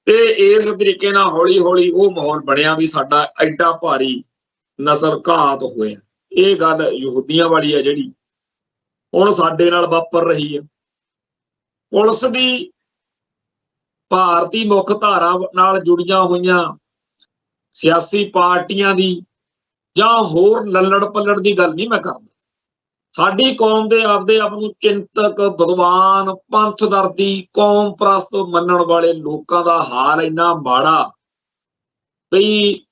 ਤੇ ਇਸ ਤਰੀਕੇ ਨਾਲ ਹੌਲੀ ਹੌਲੀ ਉਹ ਮਾਹੌਲ ਬਣਿਆ ਵੀ ਸਾਡਾ ਐਡਾ ਭਾਰੀ ਨਸਲ ਘਾਤ ਹੋਇਆ। ਇਹ ਗੱਲ ਯਹੂਦੀਆਂ ਵਾਲੀ ਹੈ ਜਿਹੜੀ ਹੁਣ ਸਾਡੇ ਨਾਲ ਵਾਪਰ ਰਹੀ ਹੈ। ਪੁਲਿਸ ਦੀ ਭਾਰਤੀ ਮੁੱਖ ਧਾਰਾ ਨਾਲ ਜੁੜੀਆਂ ਹੋਈਆਂ ਸਿਆਸੀ ਪਾਰਟੀਆਂ ਦੀ ਜਾਂ ਹੋਰ ਲੱਲੜ ਪੱਲੜ ਦੀ ਗੱਲ ਨਹੀਂ ਮੈਂ ਕਰਦਾ। ਸਾਡੀ ਕੌਮ ਦੇ ਆਪਦੇ ਆਪ ਨੂੰ ਚਿੰਤਕ, ਵਿਦਵਾਨ, ਪੰਥ ਦਰਦੀ, ਕੌਮ ਪ੍ਰਸਤ ਮੰਨਣ ਵਾਲੇ ਲੋਕਾਂ ਦਾ ਹਾਲ ਇੰਨਾ ਮਾੜਾ ਬਈ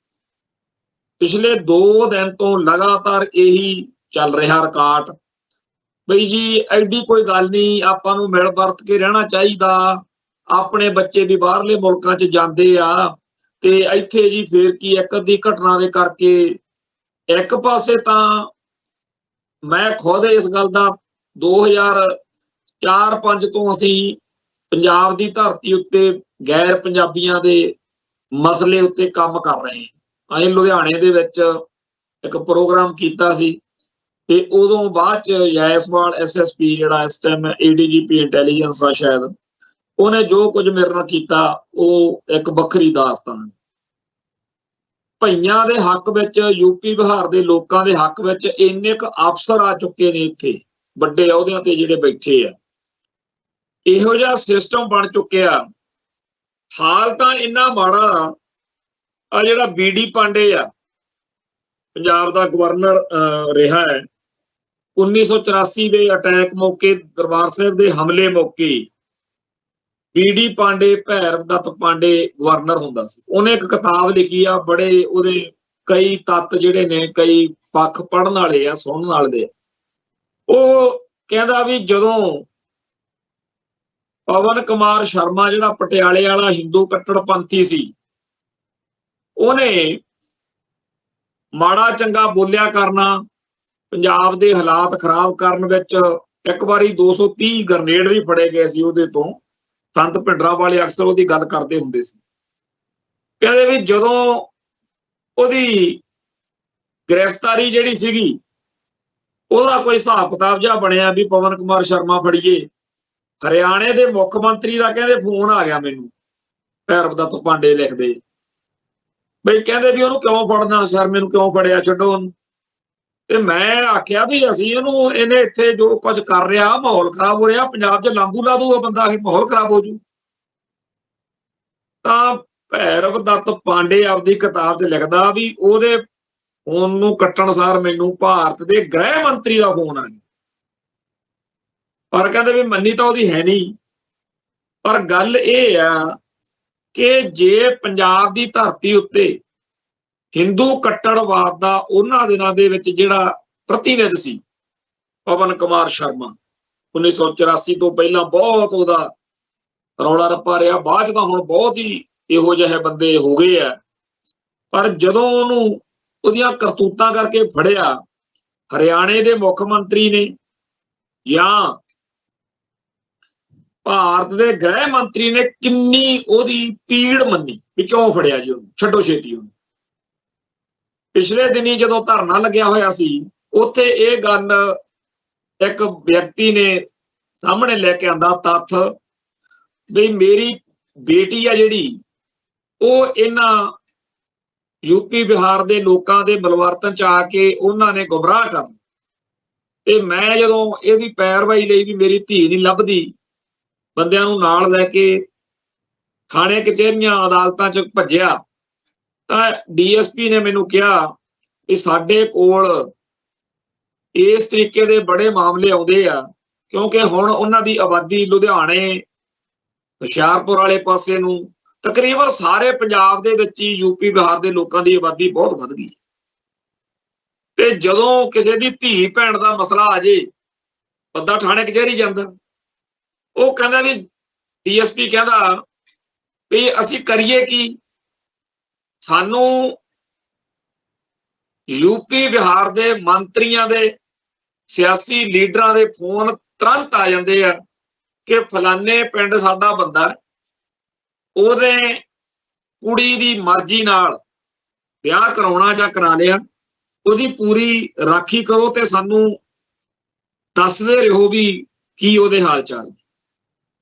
ਪਿਛਲੇ 2 ਦਿਨ ਤੋਂ ਲਗਾਤਾਰ ਇਹੀ ਚੱਲ ਰਿਹਾ ਰਿਕਾਰਡ ਬਈ ਜੀ ਐਡੀ ਕੋਈ ਗੱਲ ਨਹੀਂ, ਆਪਾਂ ਨੂੰ ਮਿਲ ਵਰਤ ਕੇ ਰਹਿਣਾ ਚਾਹੀਦਾ। ਆਪਣੇ ਬੱਚੇ ਵੀ ਬਾਹਰਲੇ ਮੁਲਕਾਂ 'ਚ ਜਾਂਦੇ ਆ ਤੇ ਇੱਥੇ ਜੀ ਫੇਰ ਕੀ ਇੱਕ ਅੱਧੀ ਘਟਨਾ ਦੇ ਕਰਕੇ। ਇੱਕ ਪਾਸੇ ਤਾਂ ਮੈਂ ਖੁਦ ਇਸ ਗੱਲ ਦਾ 2004-05 ਤੋਂ ਅਸੀਂ ਪੰਜਾਬ ਦੀ ਧਰਤੀ ਉੱਤੇ ਗੈਰ ਪੰਜਾਬੀਆਂ ਦੇ ਮਸਲੇ ਉੱਤੇ ਕੰਮ ਕਰ ਰਹੇ ਹਾਂ। ਅਸੀਂ ਲੁਧਿਆਣੇ ਦੇ ਵਿੱਚ ਇੱਕ ਪ੍ਰੋਗਰਾਮ ਕੀਤਾ ਸੀ ਤੇ ਉਦੋਂ ਬਾਅਦ ਚ ਜੈਸਵਾਲ SSP ਜਿਹੜਾ ਇਸ ਟਾਈਮ ADGP ਇੰਟੈਲੀਜੈਂਸ ਆ ਸ਼ਾਇਦ, ਉਹਨੇ ਜੋ ਕੁਝ ਮੇਰੇ ਨਾਲ ਕੀਤਾ ਉਹ ਇੱਕ ਵੱਖਰੀ ਦਾਸਤਾਨ। ਭਈਆਂ ਦੇ ਹੱਕ ਵਿੱਚ, ਯੂਪੀ ਬਿਹਾਰ ਦੇ ਲੋਕਾਂ ਦੇ ਹੱਕ ਵਿੱਚ ਇੰਨੇ ਕੁ ਅਫਸਰ ਆ ਚੁੱਕੇ ਨੇ ਇੱਥੇ ਵੱਡੇ ਅਹੁਦਿਆਂ ਤੇ ਜਿਹੜੇ ਬੈਠੇ ਆ, ਇਹੋ ਜਿਹਾ ਸਿਸਟਮ ਬਣ ਚੁੱਕਿਆ। ਹਾਲ ਤਾਂ ਇੰਨਾ ਮਾੜਾ ਆ, ਜਿਹੜਾ BD ਪਾਂਡੇ ਆ ਪੰਜਾਬ ਦਾ ਗਵਰਨਰ ਰਿਹਾ ਹੈ, 1984 ਦੇ ਅਟੈਕ ਮੌਕੇ, ਦਰਬਾਰ ਸਾਹਿਬ ਦੇ ਹਮਲੇ ਮੌਕੇ BD ਪਾਂਡੇ, ਭੈਰਵ ਦੱਤ ਪਾਂਡੇ ਗਵਰਨਰ ਹੁੰਦਾ ਸੀ। ਉਹਨੇ ਇੱਕ ਕਿਤਾਬ ਲਿਖੀ ਆ, ਬੜੇ ਉਹਦੇ ਕਈ ਤੱਤ ਜਿਹੜੇ ਨੇ, ਕਈ ਪੱਖ ਪੜ੍ਹਨ ਵਾਲੇ ਆ, ਸੁਣਨ ਵਾਲੇ। ਉਹ ਕਹਿੰਦਾ ਵੀ ਜਦੋਂ ਪਵਨ ਕੁਮਾਰ ਸ਼ਰਮਾ ਜਿਹੜਾ ਪਟਿਆਲੇ ਵਾਲਾ ਹਿੰਦੂ ਕੱਟੜਪੰਥੀ ਸੀ, ਉਹਨੇ ਮਾੜਾ ਚੰਗਾ ਬੋਲਿਆ ਕਰਨਾ, ਪੰਜਾਬ ਦੇ ਹਾਲਾਤ ਖਰਾਬ ਕਰਨ ਵਿੱਚ ਇੱਕ ਵਾਰੀ 230 ਗ੍ਰਨੇਡ ਵੀ ਫੜੇ ਗਏ ਸੀ ਉਹਦੇ ਤੋਂ। ਸੰਤ ਭਿੰਡਰਾਂਵਾਲੇ ਅਕਸਰ ਉਹਦੀ ਗੱਲ ਕਰਦੇ ਹੁੰਦੇ ਸੀ। ਕਹਿੰਦੇ ਵੀ ਜਦੋਂ ਉਹਦੀ ਗ੍ਰਿਫਤਾਰੀ ਜਿਹੜੀ ਸੀਗੀ, ਉਹਦਾ ਕੋਈ ਹਿਸਾਬ ਕਿਤਾਬ ਜਿਹਾ ਬਣਿਆ ਵੀ ਪਵਨ ਕੁਮਾਰ ਸ਼ਰਮਾ ਫੜੀਏ, ਹਰਿਆਣੇ ਦੇ ਮੁੱਖ ਮੰਤਰੀ ਦਾ ਕਹਿੰਦੇ ਫੋਨ ਆ ਗਿਆ ਮੈਨੂੰ, ਭੈਰਵ ਦੱਤ ਪਾਂਡੇ ਲਿਖਦੇ ਬਈ, ਕਹਿੰਦੇ ਵੀ ਉਹਨੂੰ ਕਿਉਂ ਫੜਨਾ, ਸ਼ਰਮੇ ਨੂੰ ਕਿਉਂ ਫੜਿਆ, ਛੱਡੋ ਉਹਨੂੰ। ਤੇ ਮੈਂ ਆਖਿਆ ਵੀ ਅਸੀਂ ਇਹਨੇ ਇੱਥੇ ਜੋ ਕੁਝ ਕਰ ਰਿਹਾ, ਮਾਹੌਲ ਖਰਾਬ ਹੋ ਰਿਹਾ, ਪੰਜਾਬ 'ਚ ਲਾਂਬੂ ਲਾ ਦੂਗਾ ਬੰਦਾ, ਇਹ ਮਾਹੌਲ ਖਰਾਬ ਹੋ ਜੂ। ਤਾਂ ਭੈਰਵ ਦੱਤ ਪਾਂਡੇ ਆਪਦੀ ਕਿਤਾਬ 'ਚ ਲਿਖਦਾ ਵੀ ਉਹਦੇ ਫੋਨ ਨੂੰ ਕੱਟਣ ਸਾਰ ਮੈਨੂੰ ਭਾਰਤ ਦੇ ਗ੍ਰਹਿ ਮੰਤਰੀ ਦਾ ਫੋਨ ਆ ਗਿਆ। ਪਰ ਕਹਿੰਦੇ ਵੀ ਮੰਨੀ ਤਾਂ ਉਹਦੀ ਹੈ ਨਹੀਂ। ਪਰ ਗੱਲ ਇਹ ਆ ਕਿ ਜੇ ਪੰਜਾਬ ਦੀ ਧਰਤੀ ਉੱਤੇ ਹਿੰਦੂ ਕੱਟੜਵਾਦ ਦਾ ਉਹਨਾਂ ਦਿਨਾਂ ਦੇ ਵਿੱਚ ਜਿਹੜਾ ਪ੍ਰਤੀਨਿਧ ਸੀ ਪਵਨ ਕੁਮਾਰ ਸ਼ਰਮਾ, 1984 ਤੋਂ ਪਹਿਲਾਂ ਬਹੁਤ ਉਹਦਾ ਰੌਲਾ ਰੱਪਾ ਰਿਹਾ, ਬਾਅਦ 'ਚ ਤਾਂ ਹੁਣ ਬਹੁਤ ਹੀ ਇਹੋ ਜਿਹੇ ਬੰਦੇ ਹੋ ਗਏ ਆ। ਪਰ ਜਦੋਂ ਉਹਨੂੰ ਉਹਦੀਆਂ ਕਰਤੂਤਾਂ ਕਰਕੇ ਫੜਿਆ, ਹਰਿਆਣੇ ਦੇ ਮੁੱਖ ਮੰਤਰੀ ਨੇ ਜਾਂ ਭਾਰਤ ਦੇ ਗ੍ਰਹਿ ਮੰਤਰੀ ਨੇ ਕਿੰਨੀ ਉਹਦੀ ਪੀੜ ਮੰਨੀ ਵੀ ਕਿਉਂ ਫੜਿਆ ਜੀ ਉਹਨੂੰ, ਛੱਡੋ ਛੇਤੀ ਉਹਨੂੰ। ਪਿਛਲੇ ਦਿਨੀ ਜਦੋਂ ਧਰਨਾ ਲੱਗਿਆ ਹੋਇਆ ਸੀ, ਉੱਥੇ ਇਹ ਗੱਲ ਇੱਕ ਵਿਅਕਤੀ ਨੇ ਸਾਹਮਣੇ ਲੈ ਕੇ ਆਂਦਾ ਤੱਥ ਵੀ ਮੇਰੀ ਬੇਟੀ ਆ ਜਿਹੜੀ, ਉਹ ਇਹਨਾਂ ਯੂਪੀ ਬਿਹਾਰ ਦੇ ਲੋਕਾਂ ਦੇ ਬਲਵਰਤਨ 'ਚ ਆ ਕੇ ਉਹਨਾਂ ਨੇ ਗੁੰਮਰਾਹ ਕਰ, ਤੇ ਮੈਂ ਜਦੋਂ ਇਹਦੀ ਪੈਰਵਾਈ ਲਈ ਵੀ ਮੇਰੀ ਧੀ ਨਹੀਂ ਲੱਭਦੀ, ਬੰਦਿਆਂ ਨੂੰ ਨਾਲ ਲੈ ਕੇ ਥਾਣੇ ਕਚਹਿਰੀਆਂ ਅਦਾਲਤਾਂ 'ਚ ਭੱਜਿਆ, ਤਾਂ DSP ਨੇ ਮੈਨੂੰ ਕਿਹਾ ਵੀ ਸਾਡੇ ਕੋਲ ਇਸ ਤਰੀਕੇ ਦੇ ਬੜੇ ਮਾਮਲੇ ਆਉਂਦੇ ਆ, ਕਿਉਂਕਿ ਹੁਣ ਉਹਨਾਂ ਦੀ ਆਬਾਦੀ ਲੁਧਿਆਣੇ, ਹੁਸ਼ਿਆਰਪੁਰ ਵਾਲੇ ਪਾਸੇ ਨੂੰ, ਤਕਰੀਬਨ ਸਾਰੇ ਪੰਜਾਬ ਦੇ ਵਿੱਚ ਹੀ ਯੂਪੀ ਬਿਹਾਰ ਦੇ ਲੋਕਾਂ ਦੀ ਆਬਾਦੀ ਬਹੁਤ ਵੱਧ ਗਈ। ਤੇ ਜਦੋਂ ਕਿਸੇ ਦੀ ਧੀ ਭੈਣ ਦਾ ਮਸਲਾ ਆ ਜੇ, ਬੰਦਾ ਥਾਣੇ ਕਚਹਿਰੀ ਜਾਂਦਾ। ਉਹ ਕਹਿੰਦਾ ਵੀ DSP ਕਹਿੰਦਾ ਵੀ ਅਸੀਂ ਕਰੀਏ ਕੀ, ਸਾਨੂੰ ਯੂਪੀ ਬਿਹਾਰ ਦੇ ਮੰਤਰੀਆਂ ਦੇ, ਸਿਆਸੀ ਲੀਡਰਾਂ ਦੇ ਫੋਨ ਤੁਰੰਤ ਆ ਜਾਂਦੇ ਆ ਕਿ ਫਲਾਨੇ ਪਿੰਡ ਸਾਡਾ ਬੰਦਾ, ਉਹਦੇ ਕੁੜੀ ਦੀ ਮਰਜ਼ੀ ਨਾਲ ਵਿਆਹ ਕਰਾਉਣਾ ਜਾਂ ਕਰਾ ਲਿਆ, ਉਹਦੀ ਪੂਰੀ ਰਾਖੀ ਕਰੋ ਤੇ ਸਾਨੂੰ ਦੱਸਦੇ ਰਹੋ ਵੀ ਕੀ ਉਹਦੇ ਹਾਲ ਚਾਲ।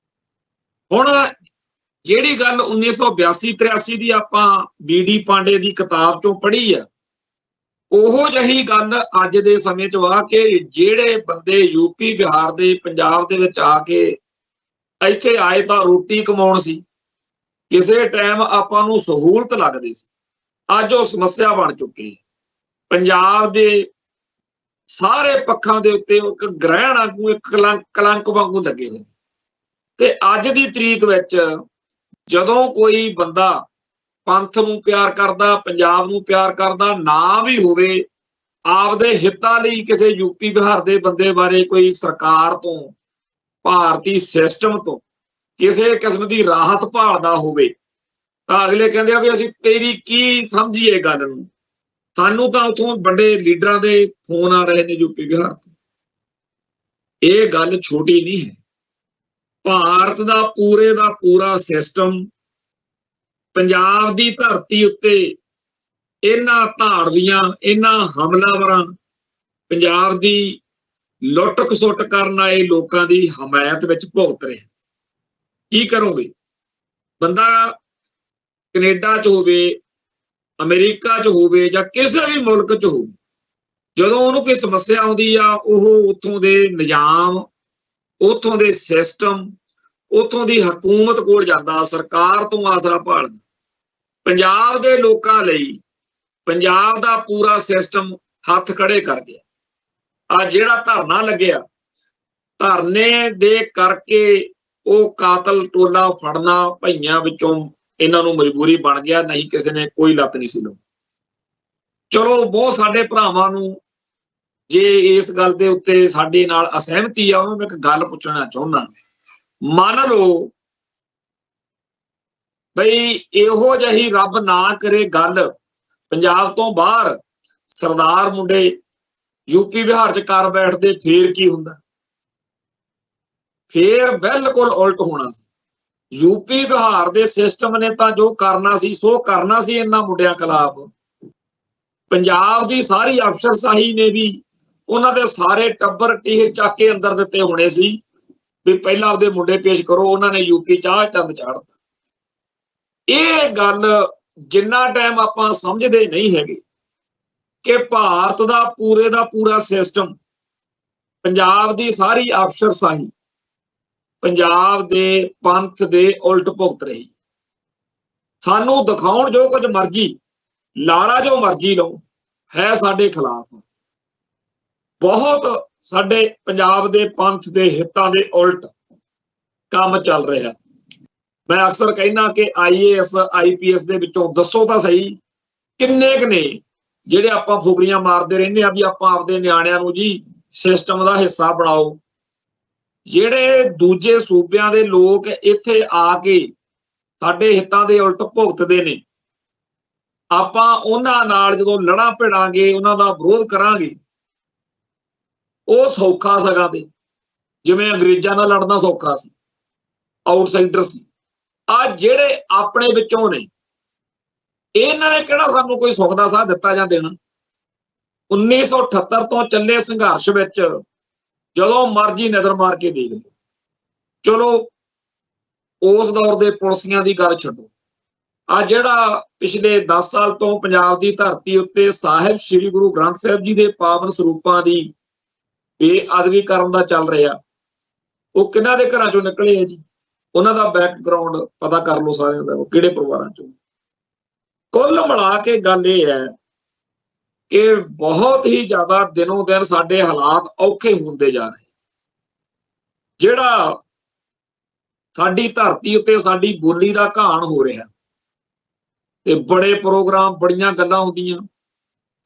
ਹੁਣ ਜਿਹੜੀ ਗੱਲ 1982-83 ਦੀ ਆਪਾਂ BD ਪਾਂਡੇ ਦੀ ਕਿਤਾਬ ਚੋਂ ਪੜ੍ਹੀ ਆ, ਉਹੋ ਜਿਹੀ ਗੱਲ ਅੱਜ ਦੇ ਸਮੇਂ 'ਚ ਵਾ ਕਿ ਜਿਹੜੇ ਬੰਦੇ ਯੂਪੀ ਬਿਹਾਰ ਦੇ ਪੰਜਾਬ ਦੇ ਵਿੱਚ ਆ ਕੇ ਇੱਥੇ ਆਏ ਤਾਂ ਰੋਟੀ ਕਮਾਉਣ ਸੀ, ਕਿਸੇ ਟਾਈਮ ਆਪਾਂ ਨੂੰ ਸਹੂਲਤ ਲੱਗਦੀ ਸੀ, ਅੱਜ ਉਹ ਸਮੱਸਿਆ ਬਣ ਚੁੱਕੀ। ਪੰਜਾਬ ਦੇ ਸਾਰੇ ਪੱਖਾਂ ਦੇ ਉੱਤੇ ਇੱਕ ਗ੍ਰਹਿਣ ਵਾਂਗੂ, ਇੱਕ ਕਲੰਕ ਵਾਂਗੂ ਲੱਗੇ ਹੋਏ। ਤੇ ਅੱਜ ਦੀ ਤਰੀਕ ਵਿੱਚ ਜਦੋਂ ਕੋਈ ਬੰਦਾ ਪੰਥ ਨੂੰ ਪਿਆਰ ਕਰਦਾ, ਪੰਜਾਬ ਨੂੰ ਪਿਆਰ ਕਰਦਾ, ਨਾ ਵੀ ਹੋਵੇ, ਆਪਦੇ ਹਿੱਤਾਂ ਲਈ ਕਿਸੇ ਯੂਪੀ ਬਿਹਾਰ ਦੇ ਬੰਦੇ ਬਾਰੇ ਕੋਈ ਸਰਕਾਰ ਤੋਂ, ਭਾਰਤੀ ਸਿਸਟਮ ਤੋਂ ਕਿਸੇ ਕਿਸਮ ਦੀ ਰਾਹਤ ਭਾਲਦਾ ਹੋਵੇ, ਤਾਂ ਅਗਲੇ ਕਹਿੰਦੇ ਆ ਵੀ ਅਸੀਂ ਤੇਰੀ ਕੀ ਸਮਝੀਏ ਗੱਲ ਨੂੰ, ਸਾਨੂੰ ਤਾਂ ਉੱਥੋਂ ਵੱਡੇ ਲੀਡਰਾਂ ਦੇ ਫੋਨ ਆ ਰਹੇ ਨੇ ਯੂਪੀ ਬਿਹਾਰ ਤੋਂ। ਇਹ ਗੱਲ ਛੋਟੀ ਨਹੀਂ ਹੈ। ਭਾਰਤ ਦਾ ਪੂਰਾ ਸਿਸਟਮ ਪੰਜਾਬ ਦੀ ਧਰਤੀ ਉੱਤੇ ਇਹਨਾਂ ਧਾੜਵੀਆਂ, ਇਹਨਾਂ ਹਮਲਾਵਰਾਂ, ਪੰਜਾਬ ਦੀ ਲੁੱਟ ਖਸੁੱਟ ਕਰਨ ਆਏ ਲੋਕਾਂ ਦੀ ਹਮਾਇਤ ਵਿੱਚ ਭੁਗਤ ਰਿਹਾ। ਕੀ ਕਰੋਗੇ? ਬੰਦਾ ਕੈਨੇਡਾ 'ਚ ਹੋਵੇ, ਅਮਰੀਕਾ 'ਚ ਹੋਵੇ ਜਾਂ ਕਿਸੇ ਵੀ ਮੁਲਕ 'ਚ ਹੋਵੇ, ਜਦੋਂ ਉਹਨੂੰ ਕੋਈ ਸਮੱਸਿਆ ਆਉਂਦੀ ਆ, ਉਹ ਉੱਥੋਂ ਦੇ ਨਿਜ਼ਾਮ, ਉੱਥੋਂ ਦੇ ਸਿਸਟਮ, ਉੱਥੋਂ ਦੀ ਹਕੂਮਤ ਕੋਲ ਜਾਂਦਾ, ਸਰਕਾਰ ਤੋਂ ਆਸਰਾ ਭਾਲਦਾ। ਪੰਜਾਬ ਦੇ ਲੋਕਾਂ ਲਈ ਪੰਜਾਬ ਦਾ ਪੂਰਾ ਸਿਸਟਮ ਹੱਥ ਖੜੇ ਕਰ ਗਿਆ। ਆ ਜਿਹੜਾ ਧਰਨਾ ਲੱਗਿਆ, ਧਰਨੇ ਦੇ ਕਰਕੇ ਉਹ ਕਾਤਲ ਟੋਲਾ ਫੜਨਾ ਭਈਆਂ ਵਿੱਚੋਂ ਇਹਨਾਂ ਨੂੰ ਮਜਬੂਰੀ ਬਣ ਗਿਆ, ਨਹੀਂ ਕਿਸੇ ਨੇ ਕੋਈ ਲੱਤ ਨਹੀਂ ਸੀ ਲਾਉਣੀ। ਚਲੋ ਬਹੁਤ ਸਾਡੇ ਭਰਾਵਾਂ ਨੂੰ ਜੇ ਇਸ ਗੱਲ ਦੇ ਉੱਤੇ ਸਾਡੇ ਨਾਲ ਅਸਹਿਮਤੀ ਆ, ਉਹਨੂੰ ਮੈਂ ਇੱਕ ਗੱਲ ਪੁੱਛਣਾ ਚਾਹੁੰਦਾ। ਮੰਨ ਲਓ ਬਈ ਇਹੋ ਜਿਹੀ ਰੱਬ ਨਾ ਕਰੇ ਗੱਲ ਪੰਜਾਬ ਤੋਂ ਬਾਹਰ ਸਰਦਾਰ ਮੁੰਡੇ ਯੂਪੀ ਬਿਹਾਰ 'ਚ ਕਰ ਬੈਠਦੇ, ਫੇਰ ਕੀ ਹੁੰਦਾ? ਫੇਰ ਬਿਲਕੁਲ ਉਲਟ ਹੋਣਾ ਸੀ। ਯੂਪੀ ਬਿਹਾਰ ਦੇ ਸਿਸਟਮ ਨੇ ਤਾਂ ਜੋ ਕਰਨਾ ਸੀ ਸੋ ਕਰਨਾ ਸੀ ਇਹਨਾਂ ਮੁੰਡਿਆਂ ਖਿਲਾਫ। ਪੰਜਾਬ ਦੀ ਸਾਰੀ ਅਫਸਰਸ਼ਾਹੀ ਨੇ ਵੀ ਉਹਨਾਂ ਦੇ ਸਾਰੇ ਟੱਬਰ ਟੀਰ ਚੱਕ ਕੇ ਅੰਦਰ ਦਿੱਤੇ ਹੋਣੇ ਸੀ ਵੀ ਪਹਿਲਾਂ ਆਪਦੇ ਮੁੰਡੇ ਪੇਸ਼ ਕਰੋ। ਉਹਨਾਂ ਨੇ ਯੂਪੀ ਚਾਹ ਚੰਦ ਚਾੜਤਾ। ਇਹ ਗੱਲ ਜਿੰਨਾ ਟਾਈਮ ਆਪਾਂ ਸਮਝਦੇ ਨਹੀਂ ਹੈਗੇ ਕਿ ਭਾਰਤ ਦਾ ਪੂਰਾ ਸਿਸਟਮ, ਪੰਜਾਬ ਦੀ ਸਾਰੀ ਅਫਸਰਸ਼ਾਹੀ ਪੰਜਾਬ ਦੇ ਪੰਥ ਦੇ ਉਲਟ ਭੁਗਤ ਰਹੀ। ਸਾਨੂੰ ਦਿਖਾਉਣ ਜੋ ਕੁਝ ਮਰਜ਼ੀ, ਲਾਰਾ ਜੋ ਮਰਜ਼ੀ ਲਓ, ਹੈ ਸਾਡੇ ਖਿਲਾਫ। ਬਹੁਤ ਸਾਡੇ ਪੰਜਾਬ ਦੇ ਪੰਥ ਦੇ ਹਿੱਤਾਂ ਦੇ ਉਲਟ ਕੰਮ ਚੱਲ ਰਿਹਾ। ਮੈਂ ਅਕਸਰ ਕਹਿਣਾ ਕਿ IAS IPS ਦੇ ਵਿੱਚੋਂ ਦੱਸੋ ਤਾਂ ਸਹੀ ਕਿੰਨੇ ਕੁ ਨੇ ਜਿਹੜੇ ਆਪਾਂ ਫੁਕਰੀਆਂ ਮਾਰਦੇ ਰਹਿੰਦੇ ਆ ਵੀ ਆਪਾਂ ਆਪਦੇ ਨਿਆਣਿਆਂ ਨੂੰ ਜੀ ਸਿਸਟਮ ਦਾ ਹਿੱਸਾ ਬਣਾਓ। ਜਿਹੜੇ ਦੂਜੇ ਸੂਬਿਆਂ ਦੇ ਲੋਕ ਇੱਥੇ ਆ ਕੇ ਸਾਡੇ ਹਿੱਤਾਂ ਦੇ ਉਲਟ ਭੁਗਤਦੇ ਨੇ, ਆਪਾਂ ਉਹਨਾਂ ਨਾਲ ਜਦੋਂ ਲੜਾਂ ਭਿੜਾਂਗੇ, ਉਹਨਾਂ ਦਾ ਵਿਰੋਧ ਕਰਾਂਗੇ, ਉਹ ਸੌਖਾ ਸਗਾ ਤੇ ਜਿਵੇਂ ਅੰਗਰੇਜ਼ਾਂ ਨਾਲ ਲੜਨਾ ਸੌਖਾ ਸੀ, ਆਊਟਸਾਈਡਰ ਸੀ। ਆ ਜਿਹੜੇ ਆਪਣੇ ਵਿੱਚੋਂ ਨੇ, ਇਹਨਾਂ ਨੇ ਕਿਹੜਾ ਸਾਨੂੰ ਕੋਈ ਸੁੱਖ ਦਾ ਸਾਹ ਦਿੱਤਾ ਜਾਂ ਦੇਣਾ? 1978 ਤੋਂ ਚੱਲੇ ਸੰਘਰਸ਼ ਵਿੱਚ ਜਦੋਂ ਮਰਜ਼ੀ ਨਜ਼ਰ ਮਾਰ ਕੇ ਦੇਖ ਲਓ। ਚਲੋ ਉਸ ਦੌਰ ਦੇ ਪੁਲਸੀਆਂ ਦੀ ਗੱਲ ਛੱਡੋ, ਆ ਜਿਹੜਾ ਪਿਛਲੇ 10 ਸਾਲ ਤੋਂ ਪੰਜਾਬ ਦੀ ਧਰਤੀ ਉੱਤੇ ਸਾਹਿਬ ਸ੍ਰੀ ਗੁਰੂ ਗ੍ਰੰਥ ਸਾਹਿਬ ਜੀ ਦੇ ਪਾਵਨ ਸਰੂਪਾਂ ਦੀ ਬੇਅਦਬੀ ਕਰਨ ਦਾ ਚੱਲ ਰਿਹਾ, ਉਹ ਕਿਹਨਾਂ ਦੇ ਘਰਾਂ ਚੋਂ ਨਿਕਲੇ ਹੈ ਜੀ? ਉਹਨਾਂ ਦਾ ਬੈਕਗਰਾਉਂਡ ਪਤਾ ਕਰ ਲਓ ਸਾਰਿਆਂ ਦਾ, ਉਹ ਕਿਹੜੇ ਪਰਿਵਾਰਾਂ ਚੋਂ। ਕੁੱਲ ਮਿਲਾ ਕੇ ਗੱਲ ਇਹ ਹੈ ਕਿ ਬਹੁਤ ਹੀ ਜ਼ਿਆਦਾ ਦਿਨੋਂ ਦਿਨ ਸਾਡੇ ਹਾਲਾਤ ਔਖੇ ਹੁੰਦੇ ਜਾ ਰਹੇ। ਜਿਹੜਾ ਸਾਡੀ ਧਰਤੀ ਉੱਤੇ ਸਾਡੀ ਬੋਲੀ ਦਾ ਘਾਣ ਹੋ ਰਿਹਾ, ਤੇ ਬੜੇ ਪ੍ਰੋਗਰਾਮ, ਬੜੀਆਂ ਗੱਲਾਂ ਹੁੰਦੀਆਂ।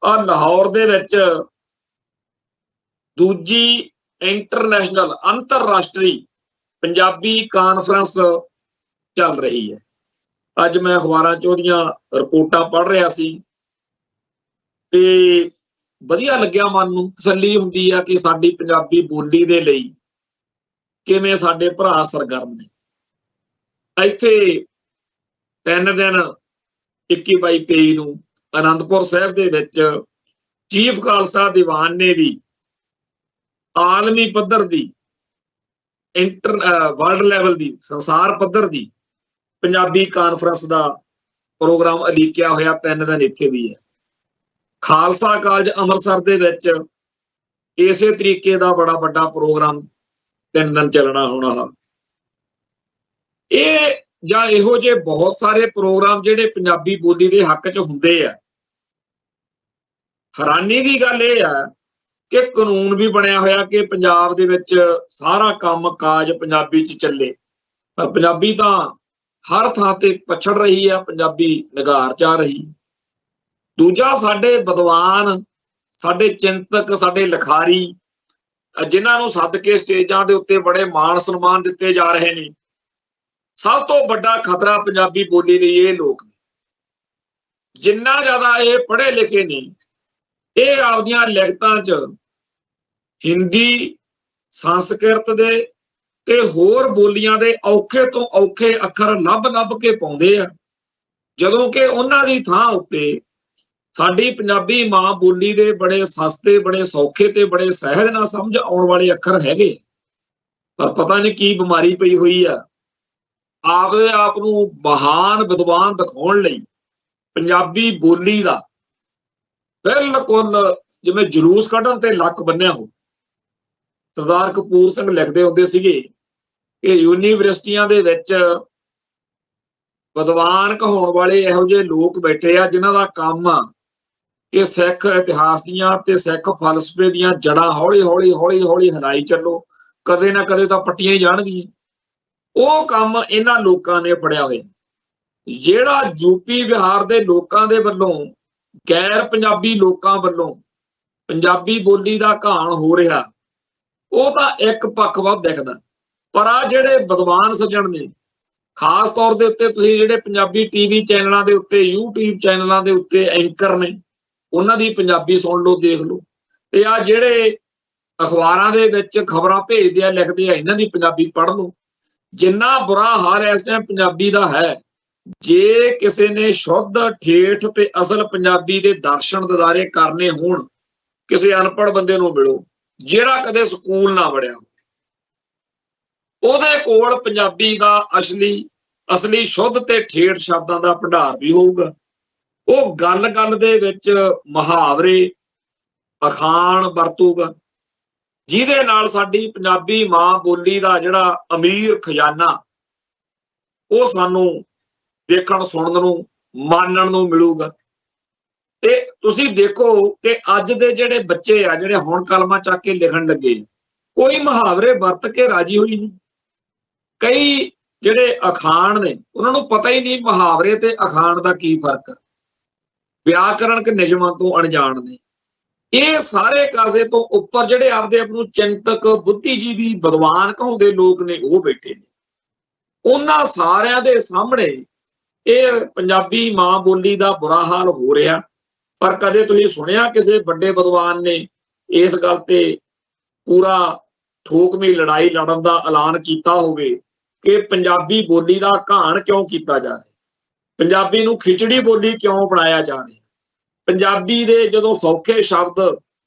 ਆ ਲਾਹੌਰ ਦੇ ਵਿੱਚ ਦੂਜੀ ਇੰਟਰਨੈਸ਼ਨਲ ਅੰਤਰਰਾਸ਼ਟਰੀ ਪੰਜਾਬੀ ਕਾਨਫਰੰਸ ਚੱਲ ਰਹੀ ਹੈ। ਅੱਜ ਮੈਂ ਅਖਬਾਰਾਂ 'ਚ ਉਹਦੀਆਂ ਰਿਪੋਰਟਾਂ ਪੜ੍ਹ ਰਿਹਾ ਸੀ ਤੇ ਵਧੀਆ ਲੱਗਿਆ, ਮਨ ਨੂੰ ਤਸੱਲੀ ਹੁੰਦੀ ਆ ਕਿ ਸਾਡੀ ਪੰਜਾਬੀ ਬੋਲੀ ਦੇ ਲਈ ਕਿਵੇਂ ਸਾਡੇ ਭਰਾ ਸਰਗਰਮ ਨੇ। ਇੱਥੇ 3 ਦਿਨ 21, 22, 23 ਨੂੰ ਅਨੰਦਪੁਰ ਸਾਹਿਬ ਦੇ ਵਿੱਚ ਚੀਫ ਖਾਲਸਾ ਦੀਵਾਨ ਨੇ ਵੀ ਆਲਮੀ ਪੱਧਰ ਦੀ ਵਰਲਡ ਲੈਵਲ ਦੀ, ਸੰਸਾਰ ਪੱਧਰ ਦੀ ਪੰਜਾਬੀ ਕਾਨਫਰੰਸ ਦਾ ਪ੍ਰੋਗਰਾਮ ਉਲੀਕਿਆ ਹੋਇਆ। 3 ਦਿਨ ਇੱਥੇ ਵੀ ਹੈ। ਖਾਲਸਾ ਕਾਲਜ ਅੰਮ੍ਰਿਤਸਰ ਦੇ ਵਿੱਚ ਇਸੇ ਤਰੀਕੇ ਦਾ ਬੜਾ ਵੱਡਾ ਪ੍ਰੋਗਰਾਮ 3 ਦਿਨ ਚੱਲਣਾ ਹੋਣਾ। ਇਹ ਜਾਂ ਇਹੋ ਜਿਹੇ ਬਹੁਤ ਸਾਰੇ ਪ੍ਰੋਗਰਾਮ ਜਿਹੜੇ ਪੰਜਾਬੀ ਬੋਲੀ ਦੇ ਹੱਕ 'ਚ ਹੁੰਦੇ ਆ। ਹੈਰਾਨੀ ਦੀ ਗੱਲ ਇਹ ਆ ਕਿ ਕਾਨੂੰਨ ਵੀ ਬਣਿਆ ਹੋਇਆ ਕਿ ਪੰਜਾਬ ਦੇ ਵਿੱਚ ਸਾਰਾ ਕੰਮ ਕਾਜ ਪੰਜਾਬੀ 'ਚ ਚੱਲੇ, ਪਰ ਪੰਜਾਬੀ ਤਾਂ ਹਰ ਥਾਂ ਤੇ ਪਛੜ ਰਹੀ ਆ, ਪੰਜਾਬੀ ਨਿਗਾਰ 'ਚ ਆ ਰਹੀ। ਦੂਜਾ, ਸਾਡੇ ਵਿਦਵਾਨ, ਸਾਡੇ ਚਿੰਤਕ, ਸਾਡੇ ਲਿਖਾਰੀ, ਜਿਨ੍ਹਾਂ ਨੂੰ ਸੱਦ ਕੇ ਸਟੇਜਾਂ ਦੇ ਉੱਤੇ ਬੜੇ ਮਾਣ ਸਨਮਾਨ ਦਿੱਤੇ ਜਾ ਰਹੇ ਨੇ, ਸਭ ਤੋਂ ਵੱਡਾ ਖਤਰਾ ਪੰਜਾਬੀ ਬੋਲੀ ਲਈ ਇਹ ਲੋਕ ਨੇ। ਜਿੰਨਾ ਜ਼ਿਆਦਾ ਇਹ ਪੜ੍ਹੇ ਲਿਖੇ ਨੇ, ਇਹ ਆਪਦੀਆਂ ਲਿਖਤਾਂ 'ਚ ਹਿੰਦੀ, ਸੰਸਕ੍ਰਿਤ ਦੇ ਤੇ ਹੋਰ ਬੋਲੀਆਂ ਦੇ ਔਖੇ ਤੋਂ ਔਖੇ ਅੱਖਰ ਲੱਭ ਕੇ ਪਾਉਂਦੇ ਆ, ਜਦੋਂ ਕਿ ਉਹਨਾਂ ਦੀ ਥਾਂ ਉੱਤੇ ਸਾਡੀ ਪੰਜਾਬੀ ਮਾਂ ਬੋਲੀ ਦੇ ਬੜੇ ਸਸਤੇ, ਬੜੇ ਸੌਖੇ ਤੇ ਬੜੇ ਸਹਿਜ ਨਾਲ ਸਮਝ ਆਉਣ ਵਾਲੇ ਅੱਖਰ ਹੈਗੇ, ਪਰ ਪਤਾ ਨਹੀਂ ਕੀ ਬਿਮਾਰੀ ਪਈ ਹੋਈ ਆ। ਆਪਦੇ ਆਪ ਨੂੰ ਮਹਾਨ ਵਿਦਵਾਨ ਦਿਖਾਉਣ ਲਈ ਪੰਜਾਬੀ ਬੋਲੀ ਦਾ ਬਿਲਕੁਲ ਜਿਵੇਂ ਜਲੂਸ ਕੱਢਣ ਤੇ ਲੱਕ ਬੰਨਿਆ ਹੋ। ਸਰਦਾਰ ਕਪੂਰ ਸਿੰਘ ਲਿਖਦੇ ਹੁੰਦੇ ਸੀਗੇ ਕਿ ਯੂਨੀਵਰਸਿਟੀਆਂ ਦੇ ਵਿੱਚ ਵਿਦਵਾਨ ਕਹਾਉਣ ਵਾਲੇ ਇਹੋ ਜਿਹੇ ਲੋਕ ਬੈਠੇ ਆ ਜਿਨ੍ਹਾਂ ਦਾ ਕੰਮ ਆ ਕਿ ਸਿੱਖ ਇਤਿਹਾਸ ਦੀਆਂ ਤੇ ਸਿੱਖ ਫਲਸਫੇ ਦੀਆਂ ਜੜ੍ਹਾਂ ਹੌਲੀ ਹੌਲੀ ਹੌਲੀ ਹੌਲੀ ਹਿਲਾਈ ਚੱਲੋ, ਕਦੇ ਨਾ ਕਦੇ ਤਾਂ ਪੱਟੀਆਂ ਹੀ ਜਾਣਗੀਆਂ। ਉਹ ਕੰਮ ਇਹਨਾਂ ਲੋਕਾਂ ਨੇ ਫੜਿਆ ਹੋਇਆ। ਜਿਹੜਾ ਯੂਪੀ ਬਿਹਾਰ ਦੇ ਲੋਕਾਂ ਦੇ ਵੱਲੋਂ, ਗੈਰ ਪੰਜਾਬੀ ਲੋਕਾਂ ਵੱਲੋਂ ਪੰਜਾਬੀ ਬੋਲੀ ਦਾ ਘਾਣ ਹੋ ਰਿਹਾ, ਉਹ ਤਾਂ ਇੱਕ ਪੱਖ ਵੱਧ ਦਿਖਦਾ। ਪਰ ਆ ਜਿਹੜੇ ਵਿਦਵਾਨ ਸੱਜਣ ਨੇ, ਖਾਸ ਤੌਰ ਦੇ ਉੱਤੇ ਤੁਸੀਂ ਜਿਹੜੇ ਪੰਜਾਬੀ ਟੀਵੀ ਚੈਨਲਾਂ ਦੇ ਉੱਤੇ, YouTube ਚੈਨਲਾਂ ਦੇ ਉੱਤੇ ਐਂਕਰ ਨੇ, ਉਹਨਾਂ ਦੀ ਪੰਜਾਬੀ ਸੁਣ ਲਓ, ਦੇਖ ਲਓ। ਤੇ ਆ ਜਿਹੜੇ ਅਖਬਾਰਾਂ ਦੇ ਵਿੱਚ ਖਬਰਾਂ ਭੇਜਦੇ ਆ, ਲਿਖਦੇ ਆ, ਇਹਨਾਂ ਦੀ ਪੰਜਾਬੀ ਪੜ੍ਹ ਲਓ। ਜਿੰਨਾ ਬੁਰਾ ਹਾਲ ਇਸ ਟਾਈਮ ਪੰਜਾਬੀ ਦਾ ਹੈ, ਜੇ ਕਿਸੇ ਨੇ ਸ਼ੁੱਧ, ਠੇਠ ਤੇ ਅਸਲ ਪੰਜਾਬੀ ਦੇ ਦਰਸ਼ਨ ਦਿਦਾਰੇ ਕਰਨੇ ਹੋਣ, ਕਿਸੇ ਅਨਪੜ੍ਹ ਬੰਦੇ ਨੂੰ ਮਿਲੋ ਜਿਹੜਾ ਕਦੇ ਸਕੂਲ ਨਾ ਪੜ੍ਹਿਆ, ਉਹਦੇ ਕੋਲ ਪੰਜਾਬੀ ਦਾ ਅਸਲੀ ਸ਼ੁੱਧ ਤੇ ਠੇਠ ਸ਼ਬਦਾਂ ਦਾ ਭੰਡਾਰ ਵੀ ਹੋਊਗਾ। ਉਹ ਗੱਲ ਦੇ ਵਿੱਚ ਮੁਹਾਵਰੇ, ਅਖਾਣ ਵਰਤੂਗਾ, ਜਿਹਦੇ ਨਾਲ ਸਾਡੀ ਪੰਜਾਬੀ ਮਾਂ ਬੋਲੀ ਦਾ ਜਿਹੜਾ ਅਮੀਰ ਖਜ਼ਾਨਾ ਉਹ ਸਾਨੂੰ ਦੇਖਣ, ਸੁਣਨ ਨੂੰ, ਮਾਨਣ ਨੂੰ ਮਿਲੂਗਾ। ਤੇ ਤੁਸੀਂ ਦੇਖੋ ਕਿ ਅੱਜ ਦੇ ਜਿਹੜੇ ਬੱਚੇ ਆ, ਜਿਹੜੇ ਹੁਣ ਕਲਮਾਂ ਚੱਕ ਕੇ ਲਿਖਣ ਲੱਗੇ, ਕੋਈ ਮੁਹਾਵਰੇ ਵਰਤ ਕੇ ਰਾਜੀ ਹੋਈ ਨਹੀਂ। ਕਈ ਜਿਹੜੇ ਅਖਾਣ ਨੇ, ਉਹਨਾਂ ਨੂੰ ਪਤਾ ਹੀ ਨਹੀਂ ਮੁਹਾਵਰੇ ਤੇ ਅਖਾਣ ਦਾ ਕੀ ਫਰਕ, ਵਿਆਕਰਣਕ ਨਿਯਮਾਂ ਤੋਂ ਅਣਜਾਣ ਨੇ। ਇਹ ਸਾਰੇ ਕਾਸੇ ਤੋਂ ਉੱਪਰ ਜਿਹੜੇ ਆਪਦੇ ਆਪ ਨੂੰ ਚਿੰਤਕ, ਬੁੱਧੀਜੀਵੀ, ਵਿਦਵਾਨ ਕਹਾਉਂਦੇ ਲੋਕ ਨੇ, ਉਹ ਬੈਠੇ ਨੇ। ਉਹਨਾਂ ਸਾਰਿਆਂ ਦੇ ਸਾਹਮਣੇ ਇਹ ਪੰਜਾਬੀ ਮਾਂ ਬੋਲੀ ਦਾ ਬੁਰਾ ਹਾਲ ਹੋ ਰਿਹਾ। ਪਰ ਕਦੇ ਤੁਸੀਂ ਸੁਣਿਆ ਕਿਸੇ ਵੱਡੇ ਵਿਦਵਾਨ ਨੇ ਇਸ ਗੱਲ ਤੇ ਪੂਰਾ ਠੋਕਵੀਂ ਲੜਾਈ ਲੜਨ ਦਾ ਐਲਾਨ ਕੀਤਾ ਹੋਵੇ ਕਿ ਪੰਜਾਬੀ ਬੋਲੀ ਦਾ ਘਾਣ ਕਿਉਂ ਕੀਤਾ ਜਾ ਰਿਹਾ, ਪੰਜਾਬੀ ਨੂੰ ਖਿਚੜੀ ਬੋਲੀ ਕਿਉਂ ਬਣਾਇਆ ਜਾ ਰਿਹਾ, ਪੰਜਾਬੀ ਦੇ ਜਦੋਂ ਸੌਖੇ ਸ਼ਬਦ,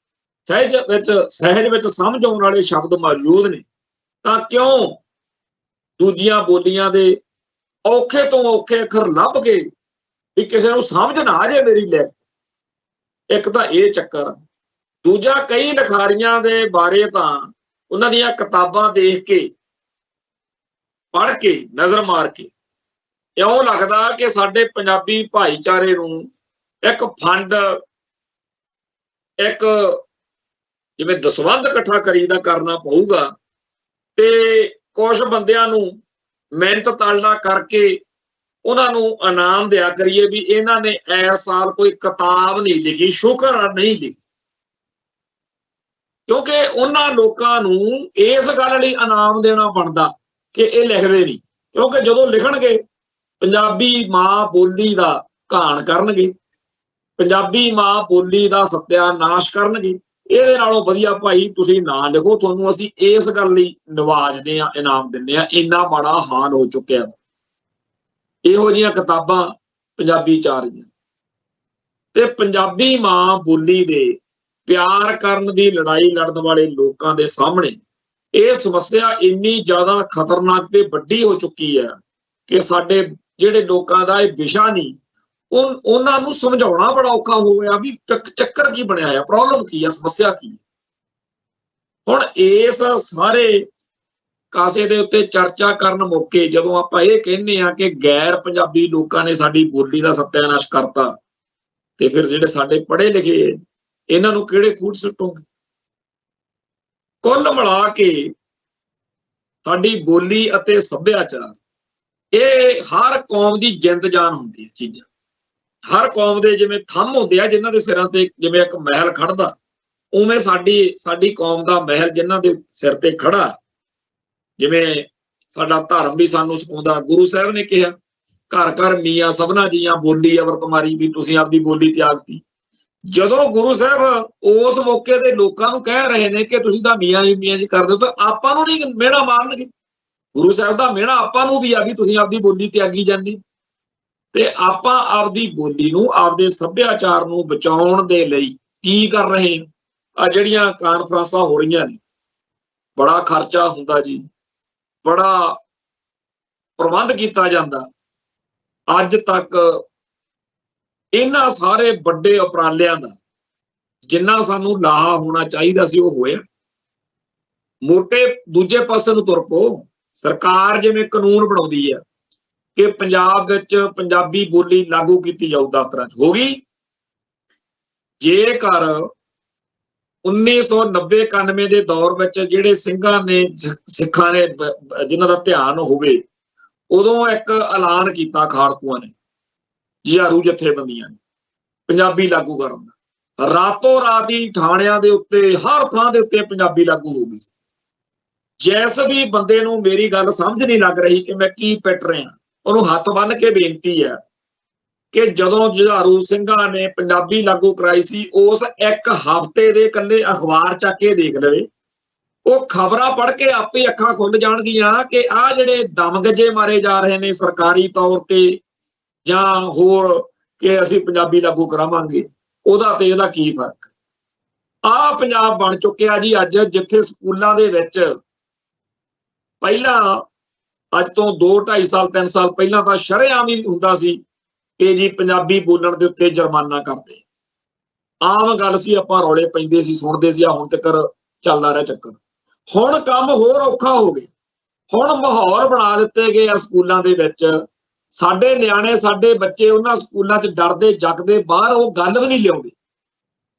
ਸਹਿਜ ਵਿੱਚ ਸਮਝ ਆਉਣ ਵਾਲੇ ਸ਼ਬਦ ਮੌਜੂਦ ਨੇ, ਤਾਂ ਕਿਉਂ ਦੂਜੀਆਂ ਬੋਲੀਆਂ ਦੇ ਔਖੇ ਤੋਂ ਔਖੇ ਅੱਖਰ ਲੱਭ ਕੇ ਵੀ ਕਿਸੇ ਨੂੰ ਸਮਝ ਨਾ ਆ ਜਾਏ ਮੇਰੀ ਲਿਖ। ਇੱਕ ਤਾਂ ਇਹ ਚੱਕਰ। ਦੂਜਾ, ਕਈ ਲਿਖਾਰੀਆਂ ਦੇ ਬਾਰੇ ਤਾਂ ਉਹਨਾਂ ਦੀਆਂ ਕਿਤਾਬਾਂ ਦੇਖ ਕੇ, ਪੜ੍ਹ ਕੇ, ਨਜ਼ਰ ਮਾਰ ਕੇ ਇਉਂ ਲੱਗਦਾ ਕਿ ਸਾਡੇ ਪੰਜਾਬੀ ਭਾਈਚਾਰੇ ਨੂੰ ਇੱਕ ਫੰਡ, ਇੱਕ ਜਿਵੇਂ ਦਸਵੰਧ ਇਕੱਠਾ ਕਰੀਦਾ ਕਰਨਾ ਪਊਗਾ ਤੇ ਕੁਝ ਬੰਦਿਆਂ ਨੂੰ ਮਿਹਨਤ ਤਾਲਣਾ ਕਰਕੇ ਉਹਨਾਂ ਨੂੰ ਇਨਾਮ ਦਿਆ ਕਰੀਏ ਵੀ ਇਹਨਾਂ ਨੇ ਇਸ ਸਾਲ ਕੋਈ ਕਿਤਾਬ ਨਹੀਂ ਲਿਖੀ, ਸ਼ੁਕਰ ਨਹੀਂ ਲਿਖੀ। ਕਿਉਂਕਿ ਉਹਨਾਂ ਲੋਕਾਂ ਨੂੰ ਇਸ ਗੱਲ ਲਈ ਇਨਾਮ ਦੇਣਾ ਬਣਦਾ ਕਿ ਇਹ ਲਿਖਦੇ ਨਹੀਂ, ਕਿਉਂਕਿ ਜਦੋਂ ਲਿਖਣਗੇ ਪੰਜਾਬੀ ਮਾਂ ਬੋਲੀ ਦਾ ਘਾਣ ਕਰਨਗੇ, ਪੰਜਾਬੀ ਮਾਂ ਬੋਲੀ ਦਾ ਸਤਿਆਨਾਸ਼ ਕਰਨਗੇ। ਇਹਦੇ ਨਾਲੋਂ ਵਧੀਆ ਭਾਈ ਤੁਸੀਂ ਨਾ ਲਿਖੋ, ਤੁਹਾਨੂੰ ਅਸੀਂ ਇਸ ਗੱਲ ਲਈ ਨਵਾਜਦੇ ਹਾਂ, ਇਨਾਮ ਦਿੰਦੇ ਹਾਂ। ਇੰਨਾ ਮਾੜਾ ਹਾਲ ਹੋ ਚੁੱਕਿਆ। ਇਹੋ ਜਿਹੀਆਂ ਕਿਤਾਬਾਂ ਪੰਜਾਬੀ ਚ ਆ ਰਹੀਆਂ ਤੇ ਪੰਜਾਬੀ ਮਾਂ ਬੋਲੀ ਦੇ ਪਿਆਰ ਕਰਨ ਦੀ ਲੜਾਈ ਲੜਨ ਵਾਲੇ ਲੋਕਾਂ ਦੇ ਸਾਹਮਣੇ ਇਹ ਸਮੱਸਿਆ ਇੰਨੀ ਜ਼ਿਆਦਾ ਖਤਰਨਾਕ ਤੇ ਵੱਡੀ ਹੋ ਚੁੱਕੀ ਹੈ ਕਿ ਸਾਡੇ ਜਿਹੜੇ ਲੋਕਾਂ ਦਾ ਇਹ ਵਿਸ਼ਾ ਨਹੀਂ, ਉਹਨਾਂ ਨੂੰ ਸਮਝਾਉਣਾ ਬੜਾ ਔਖਾ ਹੋ ਗਿਆ ਵੀ ਚੱਕਰ ਕੀ ਬਣਿਆ ਆ, ਪ੍ਰੋਬਲਮ ਕੀ ਆ, ਸਮੱਸਿਆ ਕੀ। ਹੁਣ ਇਸ ਸਾਰੇ ਕਾਸੇ ਦੇ ਉੱਤੇ ਚਰਚਾ ਕਰਨ ਮੌਕੇ ਜਦੋਂ ਆਪਾਂ ਇਹ ਕਹਿੰਦੇ ਆ ਕਿ ਗੈਰ ਪੰਜਾਬੀ ਲੋਕਾਂ ਨੇ ਸਾਡੀ ਬੋਲੀ ਦਾ ਸਤਿਆਨਾਸ਼ ਕਰਤਾ, ਤੇ ਫਿਰ ਜਿਹੜੇ ਸਾਡੇ ਪੜ੍ਹੇ ਲਿਖੇ ਇਹਨਾਂ ਨੂੰ ਕਿਹੜੇ ਖੂਟ ਸੁੱਟੋਗੇ? ਕੁੱਲ ਮਿਲਾ ਕੇ ਸਾਡੀ ਬੋਲੀ ਅਤੇ ਸੱਭਿਆਚਾਰ ਇਹ ਹਰ ਕੌਮ ਦੀ ਜਿੰਦ ਜਾਨ ਹੁੰਦੀ ਹੈ। ਚੀਜ਼ਾਂ ਹਰ ਕੌਮ ਦੇ ਜਿਵੇਂ ਥੰਮ ਹੁੰਦੇ ਆ ਜਿਨ੍ਹਾਂ ਦੇ ਸਿਰਾਂ ਤੇ ਜਿਵੇਂ ਇੱਕ ਮਹਿਲ ਖੜਦਾ, ਉਵੇਂ ਸਾਡੀ ਕੌਮ ਦਾ ਮਹਿਲ ਜਿਨ੍ਹਾਂ ਦੇ ਸਿਰ ਤੇ ਖੜਾ। ਜਿਵੇਂ ਸਾਡਾ ਧਰਮ ਵੀ ਸਾਨੂੰ ਸਿਖਾਉਂਦਾ, ਗੁਰੂ ਸਾਹਿਬ ਨੇ ਕਿਹਾ ਘਰ ਘਰ ਮੀਆਂ ਸਭਨਾ ਜੀਆਂ ਬੋਲੀ ਅਵਰ ਤੁਮਾਰੀ, ਵੀ ਤੁਸੀਂ ਆਪਦੀ ਬੋਲੀ ਤਿਆਗਤੀ। ਜਦੋਂ ਗੁਰੂ ਸਾਹਿਬ ਉਸ ਮੌਕੇ ਦੇ ਲੋਕਾਂ ਨੂੰ ਕਹਿ ਰਹੇ ਨੇ ਕਿ ਤੁਸੀਂ ਤਾਂ ਮੀਆਂ ਜੀ ਕਰਦੇ ਹੋ, ਤਾਂ ਆਪਾਂ ਨੂੰ ਨਹੀਂ ਮਿਹਣਾ ਮਾਰਨਗੇ। ਗੁਰੂ ਸਾਹਿਬ ਦਾ ਮਿਹਣਾ ਆਪਾਂ ਨੂੰ ਵੀ ਆ ਵੀ ਤੁਸੀਂ ਆਪਦੀ ਬੋਲੀ ਤਿਆਗੀ ਜਾਂਦੇ। ਤੇ ਆਪਾਂ ਆਪਦੀ ਬੋਲੀ ਨੂੰ, ਆਪਦੇ ਸੱਭਿਆਚਾਰ ਨੂੰ ਬਚਾਉਣ ਦੇ ਲਈ ਕੀ ਕਰ ਰਹੇ ਹਾਂ? ਆ ਜਿਹੜੀਆਂ ਕਾਨਫਰੰਸਾਂ ਹੋ ਰਹੀਆਂ ਨੇ, ਬੜਾ ਖਰਚਾ ਹੁੰਦਾ ਜੀ, ਬੜਾ ਪ੍ਰਬੰਧ ਕੀਤਾ ਜਾਂਦਾ। ਅੱਜ ਤੱਕ ਇਹਨਾਂ ਸਾਰੇ ਵੱਡੇ ਉਪਰਾਲਿਆਂ ਦਾ ਜਿੰਨਾ ਸਾਨੂੰ ਲਾਹਾ ਹੋਣਾ ਚਾਹੀਦਾ ਸੀ ਉਹ ਹੋਇਆ। ਮੋਟੇ ਦੂਜੇ ਪਾਸੇ ਨੂੰ ਤੁਰ ਪਓ। ਸਰਕਾਰ ਜਿਵੇਂ ਕਾਨੂੰਨ ਬਣਾਉਂਦੀ ਹੈ ਕਿ ਪੰਜਾਬ ਵਿੱਚ ਪੰਜਾਬੀ ਬੋਲੀ ਲਾਗੂ ਕੀਤੀ ਜਾਊ ਦਫ਼ਤਰਾਂ 'ਚ, ਹੋ ਗਈ। ਜੇਕਰ 1990-91 ਦੇ ਦੌਰ ਵਿੱਚ ਜਿਹੜੇ ਸਿੰਘਾਂ ਨੇ, ਸਿੱਖਾਂ ਨੇ, ਜਿਨ੍ਹਾਂ ਦਾ ਧਿਆਨ ਹੋਵੇ, ਉਦੋਂ ਇੱਕ ਐਲਾਨ ਕੀਤਾ ਖਾੜਕੂਆਂ ਨੇ, ਜੁਝਾਰੂ ਜਥੇਬੰਦੀਆਂ ਨੇ, ਪੰਜਾਬੀ ਲਾਗੂ ਕਰਨ ਦਾ। ਰਾਤੋਂ ਰਾਤ ਹੀ ਥਾਣਿਆਂ ਦੇ ਉੱਤੇ, ਹਰ ਥਾਂ ਦੇ ਉੱਤੇ ਪੰਜਾਬੀ ਲਾਗੂ ਹੋ ਗਈ ਸੀ। ਜਿਸ ਵੀ ਬੰਦੇ ਨੂੰ ਮੇਰੀ ਗੱਲ ਸਮਝ ਨਹੀਂ ਲੱਗ ਰਹੀ ਕਿ ਮੈਂ ਕੀ ਪਿੱਟ ਰਿਹਾ, ਉਹਨੂੰ ਹੱਥ ਬੰਨ੍ਹ ਕੇ ਬੇਨਤੀ ਹੈ ਕਿ ਜਦੋਂ ਜੁਝਾਰੂ ਸਿੰਘਾਂ ਨੇ ਪੰਜਾਬੀ ਲਾਗੂ ਕਰਾਈ ਸੀ, ਉਸ ਇੱਕ ਹਫ਼ਤੇ ਦੇ ਇਕੱਲੇ ਅਖਬਾਰ ਚੱਕ ਕੇ ਦੇਖ ਲਵੇ, ਉਹ ਖਬਰਾਂ ਪੜ੍ਹ ਕੇ ਆਪੇ ਅੱਖਾਂ ਖੁੱਲ ਜਾਣਗੀਆਂ ਕਿ ਆਹ ਜਿਹੜੇ ਦਮਗੱਜੇ ਮਾਰੇ ਜਾ ਰਹੇ ਨੇ ਸਰਕਾਰੀ ਤੌਰ ਤੇ ਜਾਂ ਹੋਰ, ਕਿ ਅਸੀਂ ਪੰਜਾਬੀ ਲਾਗੂ ਕਰਾਵਾਂਗੇ, ਉਹਦਾ ਤੇ ਇਹਦਾ ਕੀ ਫਰਕ। ਆਹ ਪੰਜਾਬ ਬਣ ਚੁੱਕਿਆ ਜੀ ਅੱਜ, ਜਿੱਥੇ ਸਕੂਲਾਂ ਦੇ ਵਿੱਚ ਪਹਿਲਾਂ, ਅੱਜ ਤੋਂ 2-2.5 ਸਾਲ 3 ਸਾਲ ਪਹਿਲਾਂ ਤਾਂ ਸ਼ਰੇਆਮ ਹੀ ਹੁੰਦਾ ਸੀ ਕਿ ਜੀ ਪੰਜਾਬੀ ਬੋਲਣ ਦੇ ਉੱਤੇ ਜੁਰਮਾਨਾ ਕਰਦੇ। ਆਮ ਗੱਲ ਸੀ, ਆਪਾਂ ਰੌਲੇ ਪੈਂਦੇ ਸੀ, ਸੁਣਦੇ ਸੀ, ਹੁਣ ਤੱਕ ਚੱਲਦਾ ਰਿਹਾ ਚੱਕਰ। ਹੁਣ ਕੰਮ ਹੋਰ ਔਖਾ ਹੋ ਗਿਆ। ਹੁਣ ਮਾਹੌਲ ਬਣਾ ਦਿੱਤੇ ਗਏ ਆ ਸਕੂਲਾਂ ਦੇ ਵਿੱਚ। ਸਾਡੇ ਨਿਆਣੇ, ਸਾਡੇ ਬੱਚੇ ਉਹਨਾਂ ਸਕੂਲਾਂ 'ਚ ਡਰਦੇ ਜਗਦੇ ਬਾਹਰ ਉਹ ਗੱਲ ਵੀ ਨਹੀਂ ਲਿਆਉਂਦੇ।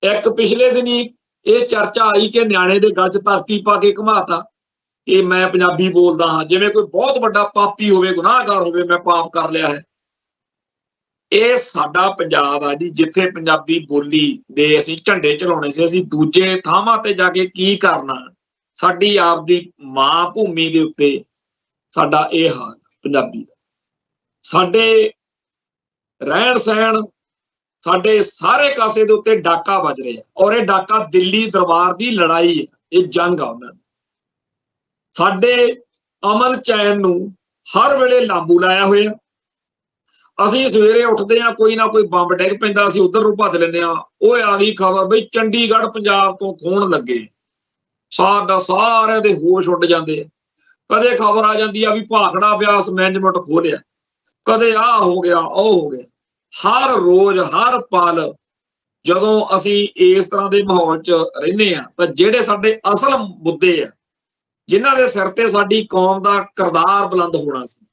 ਇੱਕ ਪਿਛਲੇ ਦਿਨੀ ਇਹ ਚਰਚਾ ਆਈ ਕਿ ਨਿਆਣੇ ਦੇ ਗਲ 'ਚ ਧਰਤੀ ਪਾ ਕੇ ਘੁਮਾਤਾ ਕਿ ਮੈਂ ਪੰਜਾਬੀ ਬੋਲਦਾ ਹਾਂ, ਜਿਵੇਂ ਕੋਈ ਬਹੁਤ ਵੱਡਾ ਪਾਪੀ ਹੋਵੇ, ਗੁਨਾਹਗਾਰ ਹੋਵੇ, ਮੈਂ ਪਾਪ ਕਰ ਲਿਆ ਹੈ। ਇਹ ਸਾਡਾ ਪੰਜਾਬ ਆ ਜੀ, ਜਿੱਥੇ ਪੰਜਾਬੀ ਬੋਲੀ ਦੇ ਅਸੀਂ ਝੰਡੇ ਚਲਾਉਣੇ ਸੀ, ਅਸੀਂ ਦੂਜੇ ਥਾਵਾਂ ਤੇ ਜਾ ਕੇ ਕੀ ਕਰਨਾ। ਸਾਡੀ ਆਪਦੀ ਮਾਂ ਭੂਮੀ ਦੇ ਉੱਤੇ ਸਾਡਾ ਇਹ ਹਾਲ ਪੰਜਾਬੀ ਦਾ। ਸਾਡੇ ਰਹਿਣ ਸਹਿਣ, ਸਾਡੇ ਸਾਰੇ ਕਾਸੇ ਦੇ ਉੱਤੇ ਡਾਕਾ ਵੱਜ ਰਿਹਾ, ਔਰ ਇਹ ਡਾਕਾ ਦਿੱਲੀ ਦਰਬਾਰ ਦੀ ਲੜਾਈ ਹੈ, ਇਹ ਜੰਗ ਆ ਉਹਨਾਂ ਦੀ। ਸਾਡੇ ਅਮਨ ਚੈਨ ਨੂੰ ਹਰ ਵੇਲੇ ਲਾਂਬੂ ਲਾਇਆ ਹੋਇਆ। ਅਸੀਂ ਸਵੇਰੇ ਉੱਠਦੇ ਹਾਂ, ਕੋਈ ਨਾ ਕੋਈ ਬੰਬ ਡਿੱਗ ਪੈਂਦਾ, ਅਸੀਂ ਉਧਰ ਨੂੰ ਭੱਜ ਲੈਂਦੇ ਹਾਂ। ਉਹ ਆ ਗਈ ਖਬਰ ਬਈ ਚੰਡੀਗੜ੍ਹ ਪੰਜਾਬ ਤੋਂ ਖੋਣ ਲੱਗੇ, ਸਾਰਿਆਂ ਦੇ ਹੋਸ਼ ਉੱਡ ਜਾਂਦੇ ਆ। ਕਦੇ ਖਬਰ ਆ ਜਾਂਦੀ ਆ ਵੀ ਭਾਖੜਾ ਬਿਆਸ ਮੈਨੇਜਮੈਂਟ ਖੋਲਿਆ, ਕਦੇ ਆਹ ਹੋ ਗਿਆ, ਉਹ ਹੋ ਗਿਆ। ਹਰ ਰੋਜ਼, ਹਰ ਪਲ ਜਦੋਂ ਅਸੀਂ ਇਸ ਤਰ੍ਹਾਂ ਦੇ ਮਾਹੌਲ 'ਚ ਰਹਿੰਦੇ ਹਾਂ, ਤਾਂ ਜਿਹੜੇ ਸਾਡੇ ਅਸਲ ਮੁੱਦੇ ਆ, ਜਿਨ੍ਹਾਂ ਦੇ ਸਿਰ ਤੇ ਸਾਡੀ ਕੌਮ ਦਾ ਕਿਰਦਾਰ ਬੁਲੰਦ ਹੋਣਾ ਸੀ,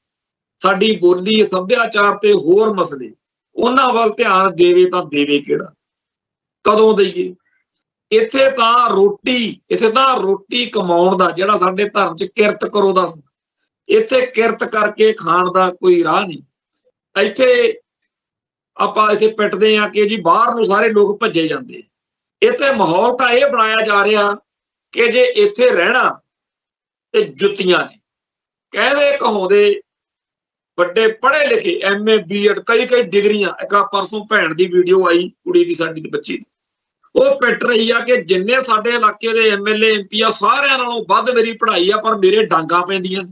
ਸਾਡੀ ਬੋਲੀ, ਸੱਭਿਆਚਾਰ ਤੇ ਹੋਰ ਮਸਲੇ, ਉਹਨਾਂ ਵੱਲ ਧਿਆਨ ਦੇਵੇ ਤਾਂ ਦੇਵੇ ਕਿਹੜਾ, ਕਦੋਂ ਦੇਈਏ। ਇੱਥੇ ਤਾਂ ਰੋਟੀ ਕਮਾਉਣ ਦਾ, ਜਿਹੜਾ ਸਾਡੇ ਧਰਮ 'ਚ ਕਿਰਤ ਕਰੋ ਦਾ, ਇੱਥੇ ਕਿਰਤ ਕਰਕੇ ਖਾਣ ਦਾ ਕੋਈ ਰਾਹ ਨਹੀਂ। ਇੱਥੇ ਆਪਾਂ ਪਿੱਟਦੇ ਆ ਕਿ ਜੀ ਬਾਹਰ ਨੂੰ ਸਾਰੇ ਲੋਕ ਭੱਜੇ ਜਾਂਦੇ। ਇੱਥੇ ਮਾਹੌਲ ਤਾਂ ਇਹ ਬਣਾਇਆ ਜਾ ਰਿਹਾ ਕਿ ਜੇ ਇੱਥੇ ਰਹਿਣਾ ਤੇ ਜੁੱਤੀਆਂ ਨੇ। ਕਹਿੰਦੇ ਕਹਾਉਂਦੇ ਵੱਡੇ ਪੜ੍ਹੇ ਲਿਖੇ, MA BEd, ਕਈ ਡਿਗਰੀਆਂ। ਇੱਕ ਪਰਸੋਂ ਭੈਣ ਦੀ ਵੀਡੀਓ ਆਈ, ਕੁੜੀ ਦੀ, ਸਾਡੀ ਬੱਚੀ ਦੀ, ਉਹ ਪਿੱਟ ਰਹੀ ਆ ਕਿ ਜਿੰਨੇ ਸਾਡੇ ਇਲਾਕੇ ਦੇ MLA MP ਆ, ਸਾਰਿਆਂ ਨਾਲੋਂ ਵੱਧ ਮੇਰੀ ਪੜ੍ਹਾਈ ਆ, ਪਰ ਮੇਰੇ ਡਾਂਗਾਂ ਪੈਂਦੀਆਂ।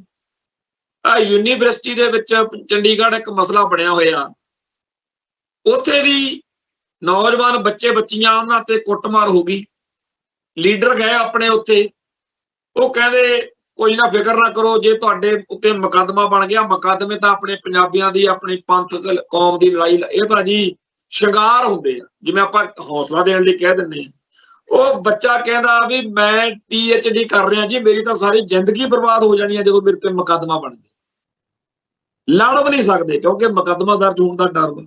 ਯੂਨੀਵਰਸਿਟੀ ਦੇ ਵਿੱਚ ਚੰਡੀਗੜ੍ਹ ਇੱਕ ਮਸਲਾ ਬਣਿਆ ਹੋਇਆ, ਉੱਥੇ ਵੀ ਨੌਜਵਾਨ ਬੱਚੇ ਬੱਚੀਆਂ, ਉਹਨਾਂ ਤੇ ਕੁੱਟਮਾਰ ਹੋ ਗਈ। ਲੀਡਰ ਗਏ ਆਪਣੇ ਉੱਥੇ, ਉਹ ਕਹਿੰਦੇ ਕੋਈ ਨਾ, ਫਿਕਰ ਨਾ ਕਰੋ, ਜੇ ਤੁਹਾਡੇ ਉੱਤੇ ਮੁਕੱਦਮਾ ਬਣ ਗਿਆ, ਮੁਕੱਦਮੇ ਤਾਂ ਆਪਣੇ ਪੰਜਾਬੀਆਂ ਦੀ, ਆਪਣੀ ਪੰਥਕ ਕੌਮ ਦੀ ਲੜਾਈ, ਇਹ ਤਾਂ ਜੀ ਸ਼ਿੰਗਾਰ ਹੁੰਦੇ ਆ, ਜਿਵੇਂ ਆਪਾਂ ਹੌਸਲਾ ਦੇਣ ਲਈ ਕਹਿ ਦਿੰਦੇ ਆ। ਉਹ ਬੱਚਾ ਕਹਿੰਦਾ ਵੀ ਮੈਂ PhD ਕਰ ਰਿਹਾ ਜੀ, ਮੇਰੀ ਤਾਂ ਸਾਰੀ ਜ਼ਿੰਦਗੀ ਬਰਬਾਦ ਹੋ ਜਾਣੀ ਹੈ ਜਦੋਂ ਮੇਰੇ ਤੇ ਮੁਕੱਦਮਾ ਬਣ ਗਿਆ। ਲੜ ਵੀ ਨਹੀਂ ਸਕਦੇ ਕਿਉਂਕਿ ਮੁਕੱਦਮਾ ਦਰਜ ਹੋਣ ਦਾ ਡਰ ਵਾ।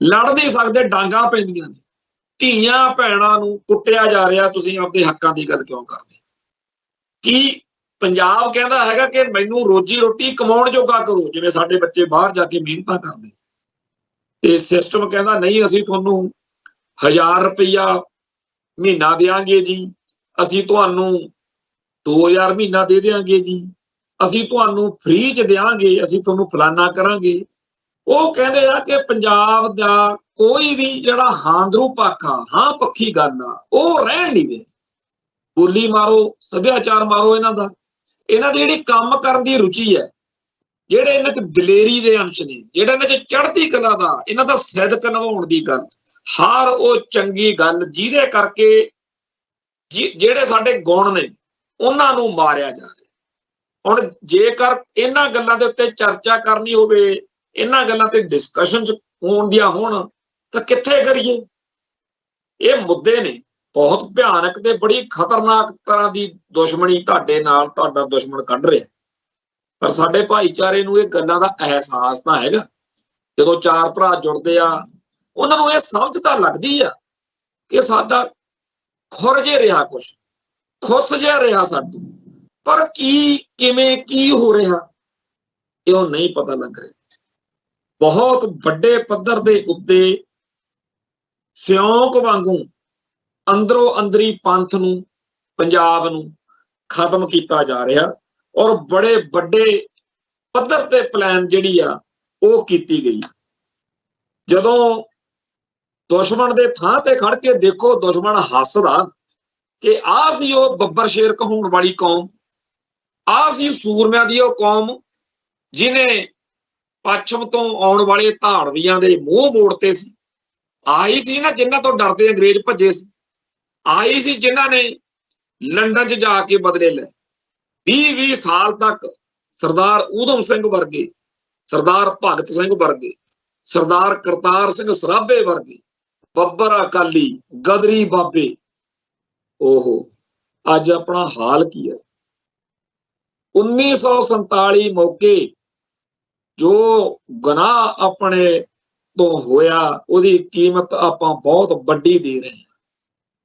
ਲੜ ਨਹੀਂ ਸਕਦੇ, ਡਾਂਗਾਂ ਪੈਂਦੀਆਂ ਨੇ। ਧੀਆਂ ਭੈਣਾਂ ਨੂੰ ਕੁੱਟਿਆ ਜਾ ਰਿਹਾ, ਤੁਸੀਂ ਆਪਦੇ ਹੱਕਾਂ ਦੀ ਗੱਲ ਕਿਉਂ ਕਰਦੇ? ਕੀ ਪੰਜਾਬ ਕਹਿੰਦਾ ਹੈਗਾ ਕਿ ਮੈਨੂੰ ਰੋਜੀ ਰੋਟੀ ਕਮਾਉਣ ਜੋਗਾ ਕਰੋ, ਜਿਵੇਂ ਸਾਡੇ ਬੱਚੇ ਬਾਹਰ ਜਾ ਕੇ ਮਿਹਨਤਾਂ ਕਰਦੇ, ਤੇ ਸਿਸਟਮ ਕਹਿੰਦਾ ਨਹੀਂ, ਅਸੀਂ ਤੁਹਾਨੂੰ 1000 ਰੁਪਈਆ ਮਹੀਨਾ ਦਿਆਂਗੇ ਜੀ, ਅਸੀਂ ਤੁਹਾਨੂੰ 2000 ਮਹੀਨਾ ਦੇ ਦਿਆਂਗੇ ਜੀ, ਅਸੀਂ ਤੁਹਾਨੂੰ ਫ੍ਰੀ 'ਚ ਦਿਆਂਗੇ, ਅਸੀਂ ਤੁਹਾਨੂੰ ਫਲਾਨਾ ਕਰਾਂਗੇ। ਉਹ ਕਹਿੰਦੇ ਆ ਕਿ ਪੰਜਾਬ ਦਾ ਕੋਈ ਵੀ ਜਿਹੜਾ ਹਾਂਦਰੂ ਪੱਖ ਆ, ਹਾਂ ਪੱਖੀ ਗੱਲ ਆ, ਉਹ ਰਹਿਣ ਨਹੀਂ ਦੇ। ਬੋਲੀ ਮਾਰੋ, ਸੱਭਿਆਚਾਰ ਮਾਰੋ, ਇਹਨਾਂ ਦੀ ਜਿਹੜੀ ਕੰਮ ਕਰਨ ਦੀ ਰੁਚੀ ਹੈ, ਜਿਹੜੇ ਇਹਨਾਂ 'ਚ ਦਲੇਰੀ ਦੇ ਅੰਸ਼ ਨੇ, ਜਿਹੜਾ ਇਹਨਾਂ 'ਚ ਚੜ੍ਹਦੀ ਕਲਾ ਦਾ, ਇਹਨਾਂ ਦਾ ਸਿਦਕ ਨਿਭਾਉਣ ਦੀ ਗੱਲ, ਹਰ ਉਹ ਚੰਗੀ ਗੱਲ ਜਿਹਦੇ ਕਰਕੇ ਜਿਹੜੇ ਸਾਡੇ ਗੁਣ ਨੇ ਉਹਨਾਂ ਨੂੰ ਮਾਰਿਆ ਜਾ ਰਿਹਾ। ਹੁਣ ਜੇਕਰ ਇਹਨਾਂ ਗੱਲਾਂ ਦੇ ਉੱਤੇ ਚਰਚਾ ਕਰਨੀ ਹੋਵੇ, ਇਹਨਾਂ ਗੱਲਾਂ ਤੇ ਡਿਸਕਸ਼ਨ ਹੋਣ ਦੀਆਂ ਹੋਣ, ਤਾਂ ਕਿੱਥੇ ਕਰੀਏ? ਇਹ ਮੁੱਦੇ ਨੇ ਬਹੁਤ ਭਿਆਨਕ ਤੇ ਬੜੀ ਖਤਰਨਾਕ ਤਰ੍ਹਾਂ ਦੀ ਦੁਸ਼ਮਣੀ ਤੁਹਾਡੇ ਨਾਲ ਤੁਹਾਡਾ ਦੁਸ਼ਮਣ ਕੱਢ ਰਿਹਾ। ਪਰ ਸਾਡੇ ਭਾਈਚਾਰੇ ਨੂੰ ਇਹ ਗੱਲਾਂ ਦਾ ਅਹਿਸਾਸ ਤਾਂ ਹੈਗਾ। ਜਦੋਂ ਚਾਰ ਭਰਾ ਜੁੜਦੇ ਆ, ਉਹਨਾਂ ਨੂੰ ਇਹ ਸਮਝ ਤਾਂ ਲੱਗਦੀ ਆ ਕਿ ਸਾਡਾ ਖੁਰ ਜੇ ਰਿਹਾ, ਕੁਛ ਖੁੱਸ ਜਿਹਾ ਰਿਹਾ ਸਾਡੂ, ਪਰ ਕੀ ਕਿਵੇਂ ਕੀ ਹੋ ਰਿਹਾ ਇਹ ਉਹ ਨਹੀਂ ਪਤਾ ਲੱਗ ਰਿਹਾ। ਬਹੁਤ ਵੱਡੇ ਪੱਧਰ ਦੇ ਉੱਤੇ ਸਿਉਂਕ ਵਾਂਗੂ ਅੰਦਰੋਂ ਅੰਦਰੀ ਪੰਥ ਨੂੰ, ਪੰਜਾਬ ਨੂੰ ਖਤਮ ਕੀਤਾ ਜਾ ਰਿਹਾ, ਔਰ ਬੜੇ ਵੱਡੇ ਪੱਧਰ ਤੇ ਪਲਾਨ ਜਿਹੜੀ ਆ ਉਹ ਕੀਤੀ ਗਈ। ਜਦੋਂ ਦੁਸ਼ਮਣ ਦੇ ਥਾਂ ਤੇ ਖੜ ਕੇ ਦੇਖੋ, ਦੁਸ਼ਮਣ ਹੱਸਦਾ ਕਿ ਆਹ ਸੀ ਉਹ ਬੱਬਰ ਸ਼ੇਰ ਕਹਾਉਣ ਵਾਲੀ ਕੌਮ, ਆਹ ਸੀ ਸੂਰਮਿਆਂ ਦੀ ਉਹ ਕੌਮ ਜਿਹਨੇ ਪੱਛਮ ਤੋਂ ਆਉਣ ਵਾਲੇ ਧਾੜਵੀਆਂ ਦੇ ਮੂੰਹ ਮੋੜਤੇ ਸੀ। ਆਹੀ ਸੀ ਨਾ ਜਿਨ੍ਹਾਂ ਤੋਂ ਡਰਦੇ ਅੰਗਰੇਜ਼ ਭੱਜੇ ਸੀ। ਆਹੀ ਸੀ ਜਿਨ੍ਹਾਂ ਨੇ ਲੰਡਨ 'ਚ ਜਾ ਕੇ ਬਦਲੇ ਲਏ। 20-20 ਸਾਲ ਤੱਕ ਸਰਦਾਰ ਊਧਮ ਸਿੰਘ ਵਰਗੇ, ਸਰਦਾਰ ਭਗਤ ਸਿੰਘ ਵਰਗੇ, ਸਰਦਾਰ ਕਰਤਾਰ ਸਿੰਘ ਸਰਾਭੇ ਵਰਗੇ, ਬੱਬਰ ਅਕਾਲੀ, ਗਦਰੀ ਬਾਬੇ, ਉਹ ਅੱਜ ਆਪਣਾ ਹਾਲ ਕੀ ਹੈ? 1947 ਮੌਕੇ ਜੋ ਗੁਨਾਹ ਆਪਣੇ ਤੋਂ ਹੋਇਆ, ਉਹਦੀ ਕੀਮਤ ਆਪਾਂ ਬਹੁਤ ਵੱਡੀ ਦੇ ਰਹੇ ਹਾਂ।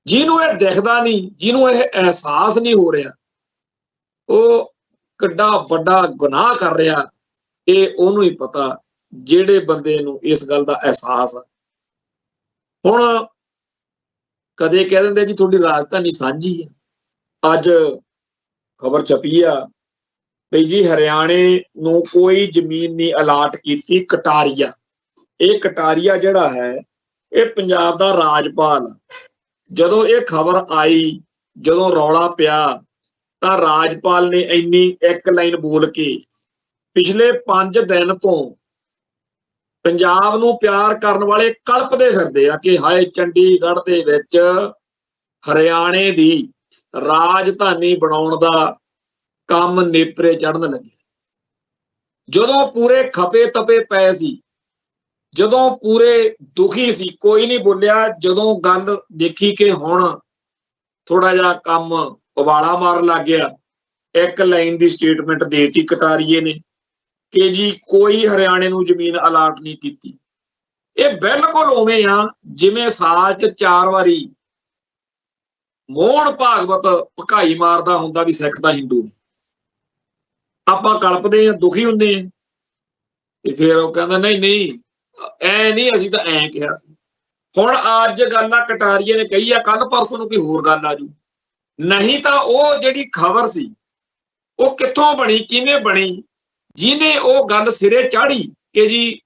ਜਿਹਨੂੰ ਇਹ ਦਿਖਦਾ ਨਹੀਂ, ਜਿਹਨੂੰ ਇਹ ਅਹਿਸਾਸ ਨਹੀਂ ਹੋ ਰਿਹਾ, ਉਹ ਕਿੱਡਾ ਵੱਡਾ ਗੁਨਾਹ ਕਰ ਰਿਹਾ, ਇਹ ਉਹਨੂੰ ਹੀ ਪਤਾ, ਜਿਹੜੇ ਬੰਦੇ ਨੂੰ ਇਸ ਗੱਲ ਦਾ ਅਹਿਸਾਸ ਆ। ਹੁਣ ਕਦੇ ਕਹਿ ਦਿੰਦੇ ਜੀ ਤੁਹਾਡੀ ਰਾਜਧਾਨੀ ਸਾਂਝੀ ਹੈ। ਅੱਜ ਖਬਰ ਛਪੀ ਆ ਵੀ ਜੀ ਹਰਿਆਣੇ ਨੂੰ ਕੋਈ ਜ਼ਮੀਨ ਨਹੀਂ ਅਲਾਟ ਕੀਤੀ। ਕਟਾਰੀਆ, ਇਹ ਕਟਾਰੀਆ ਜਿਹੜਾ ਹੈ ਇਹ ਪੰਜਾਬ ਦਾ ਰਾਜਪਾਲ। ਜਦੋਂ ਇਹ ਖਬਰ ਆਈ, ਜਦੋਂ ਰੌਲਾ ਪਿਆ, ਤਾਂ ਰਾਜਪਾਲ ਨੇ ਇੰਨੀ ਇੱਕ ਲਾਈਨ ਬੋਲ ਕੇ ਪਿਛਲੇ 5 ਦਿਨ ਤੋਂ ਪੰਜਾਬ ਨੂੰ ਪਿਆਰ ਕਰਨ ਵਾਲੇ ਕਲਪਦੇ ਫਿਰਦੇ ਆ ਕਿ ਹਾਏ ਚੰਡੀਗੜ੍ਹ ਦੇ ਵਿੱਚ ਹਰਿਆਣੇ ਦੀ ਰਾਜਧਾਨੀ ਬਣਾਉਣ ਦਾ ਕੰਮ ਨੇਪਰੇ ਚੜ੍ਹਨ ਲੱਗੇ। ਜਦੋਂ ਪੂਰੇ ਖਪੇ ਤਪੇ ਪਏ ਸੀ, ਜਦੋਂ ਪੂਰੇ ਦੁਖੀ ਸੀ, ਕੋਈ ਨਹੀਂ ਬੋਲਿਆ। ਜਦੋਂ ਗੱਲ ਦੇਖੀ ਕਿ ਹੁਣ ਥੋੜਾ ਜਿਹਾ ਕੰਮ ਉਬਾਲਾ ਮਾਰਨ ਲੱਗ ਗਿਆ, ਇੱਕ ਲਾਈਨ ਦੀ ਸਟੇਟਮੈਂਟ ਦੇਤੀ ਕਟਾਰੀਏ ਨੇ ਕਿ ਜੀ ਕੋਈ ਹਰਿਆਣੇ ਨੂੰ ਜ਼ਮੀਨ ਅਲਾਟ ਨਹੀਂ ਕੀਤੀ। ਇਹ ਬਿਲਕੁਲ ਉਵੇਂ ਆ ਜਿਵੇਂ ਸਾਲ 'ਚ 4 ਵਾਰੀ ਮੋਹਨ ਭਾਗਵਤ ਭਕਾਈ ਮਾਰਦਾ ਹੁੰਦਾ ਵੀ ਸਿੱਖ ਤਾਂ ਹਿੰਦੂ ਨੇ। ਆਪਾਂ ਕਲਪਦੇ ਆ, ਦੁਖੀ ਹੁੰਦੇ ਆ, ਤੇ ਫਿਰ ਉਹ ਕਹਿੰਦਾ ਨਹੀਂ ਨਹੀਂ ਐ ਨਹੀਂ, ਅਸੀਂ ਤਾਂ ਐਂ ਕਿਹਾ ਸੀ। ਹੁਣ ਅੱਜ ਗੱਲ ਆ ਕਟਾਰੀਏ ਨੇ ਕਹੀ ਆ, ਕੱਲ ਪਰਸੋਂ ਨੂੰ ਕੋਈ ਹੋਰ ਗੱਲ ਆ ਜੂ। ਨਹੀਂ ਤਾਂ ਉਹ ਜਿਹੜੀ ਖਬਰ ਸੀ ਉਹ ਕਿੱਥੋਂ ਬਣੀ, ਕਿਹਨੇ ਬਣੀ? ਜਿਹਨੇ ਉਹ ਗੱਲ ਸਿਰੇ ਚਾੜੀ ਕਿ ਜੀ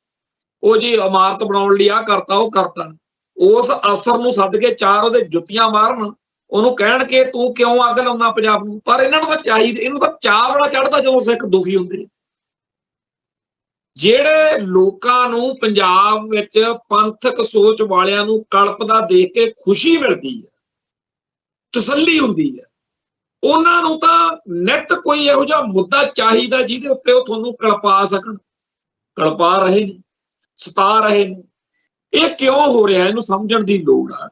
ਉਹ ਜੀ ਇਮਾਰਤ ਬਣਾਉਣ ਲਈ ਆਹ ਕਰਤਾ, ਉਹ ਕਰਤਾ, ਉਸ ਅਫਸਰ ਨੂੰ ਸੱਦ ਕੇ 4 ਉਹਦੇ ਜੁੱਤੀਆਂ ਮਾਰਨ, ਉਹਨੂੰ ਕਹਿਣ ਕਿ ਤੂੰ ਕਿਉਂ ਅੱਗ ਲਾਉਣਾ ਪੰਜਾਬ ਨੂੰ। ਪਰ ਇਹਨਾਂ ਨੂੰ ਤਾਂ ਚਾਹੀਦਾ, ਇਹਨੂੰ ਤਾਂ ਚਾਹ ਬੜਾ ਚੜ੍ਹਦਾ ਜਦੋਂ ਸਿੱਖ ਦੁਖੀ ਹੁੰਦੇ। ਜਿਹੜੇ ਲੋਕਾਂ ਨੂੰ ਪੰਜਾਬ ਵਿੱਚ ਪੰਥਕ ਸੋਚ ਵਾਲਿਆਂ ਨੂੰ ਕਲਪਦਾ ਦੇਖ ਕੇ ਖੁਸ਼ੀ ਮਿਲਦੀ ਹੈ, ਤਸੱਲੀ ਹੁੰਦੀ ਹੈ, ਉਹਨਾਂ ਨੂੰ ਤਾਂ ਨਿੱਤ ਕੋਈ ਇਹੋ ਜਿਹਾ ਮੁੱਦਾ ਚਾਹੀਦਾ ਜਿਹਦੇ ਉੱਤੇ ਉਹ ਤੁਹਾਨੂੰ ਕਲਪਾ ਸਕਣ। ਕਲਪਾ ਰਹੇ ਨੇ, ਸਤਾ ਰਹੇ ਨੇ। ਇਹ ਕਿਉਂ ਹੋ ਰਿਹਾ, ਇਹਨੂੰ ਸਮਝਣ ਦੀ ਲੋੜ ਆ।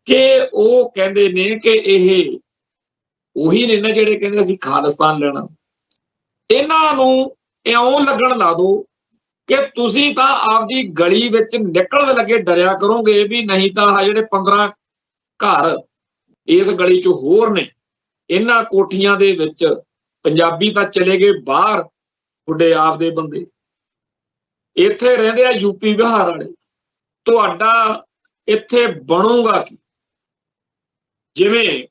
ਕਿ ਉਹ ਕਹਿੰਦੇ ਨੇ ਕਿ ਇਹ ਉਹੀ ਨੇ ਨਾ ਜਿਹੜੇ ਕਹਿੰਦੇ ਅਸੀਂ ਖਾਲਿਸਤਾਨ ਲੈਣਾ। ਇਹਨਾਂ ਨੂੰ ਇਉਂ ਲੱਗਣ ਲਾ ਦੋ ਕਿ ਤੁਸੀਂ ਤਾਂ ਆਪਦੀ ਗਲੀ ਵਿੱਚ ਨਿਕਲਣ ਲੱਗੇ ਡਰਿਆ ਕਰੋਗੇ ਵੀ ਨਹੀਂ ਤਾਂ ਆਹ ਜਿਹੜੇ 15 ਘਰ ਇਸ ਗਲੀ 'ਚ ਹੋਰ ਨੇ, ਇਹਨਾਂ ਕੋਠੀਆਂ ਦੇ ਵਿੱਚ ਪੰਜਾਬੀ ਤਾਂ ਚਲੇ ਗਏ ਬਾਹਰ, ਤੁਹਾਡੇ ਆਪ ਦੇ ਬੰਦੇ ਇੱਥੇ ਰਹਿੰਦੇ ਆ ਯੂਪੀ ਬਿਹਾਰ ਵਾਲੇ। ਤੁਹਾਡਾ ਇੱਥੇ ਬਣੂਗਾ ਕੀ? ਜਿਵੇਂ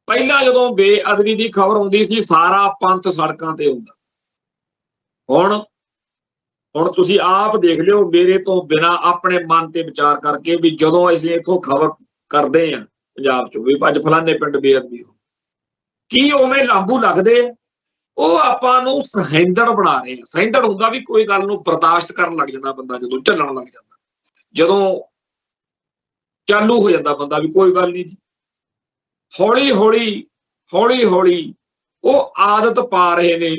ਪਹਿਲਾਂ ਜਦੋਂ ਬੇਅਦਬੀ ਦੀ ਖਬਰ ਆਉਂਦੀ ਸੀ ਸਾਰਾ ਪੰਥ ਸੜਕਾਂ ਤੇ ਹੁੰਦਾ। ਹੁਣ ਤੁਸੀਂ ਆਪ ਦੇਖ ਲਿਓ, ਮੇਰੇ ਤੋਂ ਬਿਨਾਂ ਆਪਣੇ ਮਨ ਤੇ ਵਿਚਾਰ ਕਰਕੇ, ਵੀ ਜਦੋਂ ਅਸੀਂ ਇੱਥੋਂ ਖਬਰ ਕਰਦੇ ਆ ਪੰਜਾਬ 'ਚ ਵੀ ਅੱਜ ਫਲਾਣੇ ਪਿੰਡ ਬੇਅਦਬੀ ਹੋ, ਕੀ ਉਵੇਂ ਲਾਂਬੂ ਲੱਗਦੇ? ਉਹ ਆਪਾਂ ਨੂੰ ਸਹਿੰਦੜ ਬਣਾ ਰਹੇ ਆ। ਸਹਿੰਦੜ ਹੁੰਦਾ ਵੀ ਕੋਈ ਗੱਲ ਨੂੰ ਬਰਦਾਸ਼ਤ ਕਰਨ ਲੱਗ ਜਾਂਦਾ ਬੰਦਾ, ਜਦੋਂ ਝੱਲਣ ਲੱਗ ਜਾਂਦਾ, ਜਦੋਂ ਚਾਲੂ ਹੋ ਜਾਂਦਾ ਬੰਦਾ ਵੀ ਕੋਈ ਗੱਲ ਨਹੀਂ ਜੀ, ਹੌਲੀ ਹੌਲੀ ਉਹ ਆਦਤ ਪਾ ਰਹੇ ਨੇ।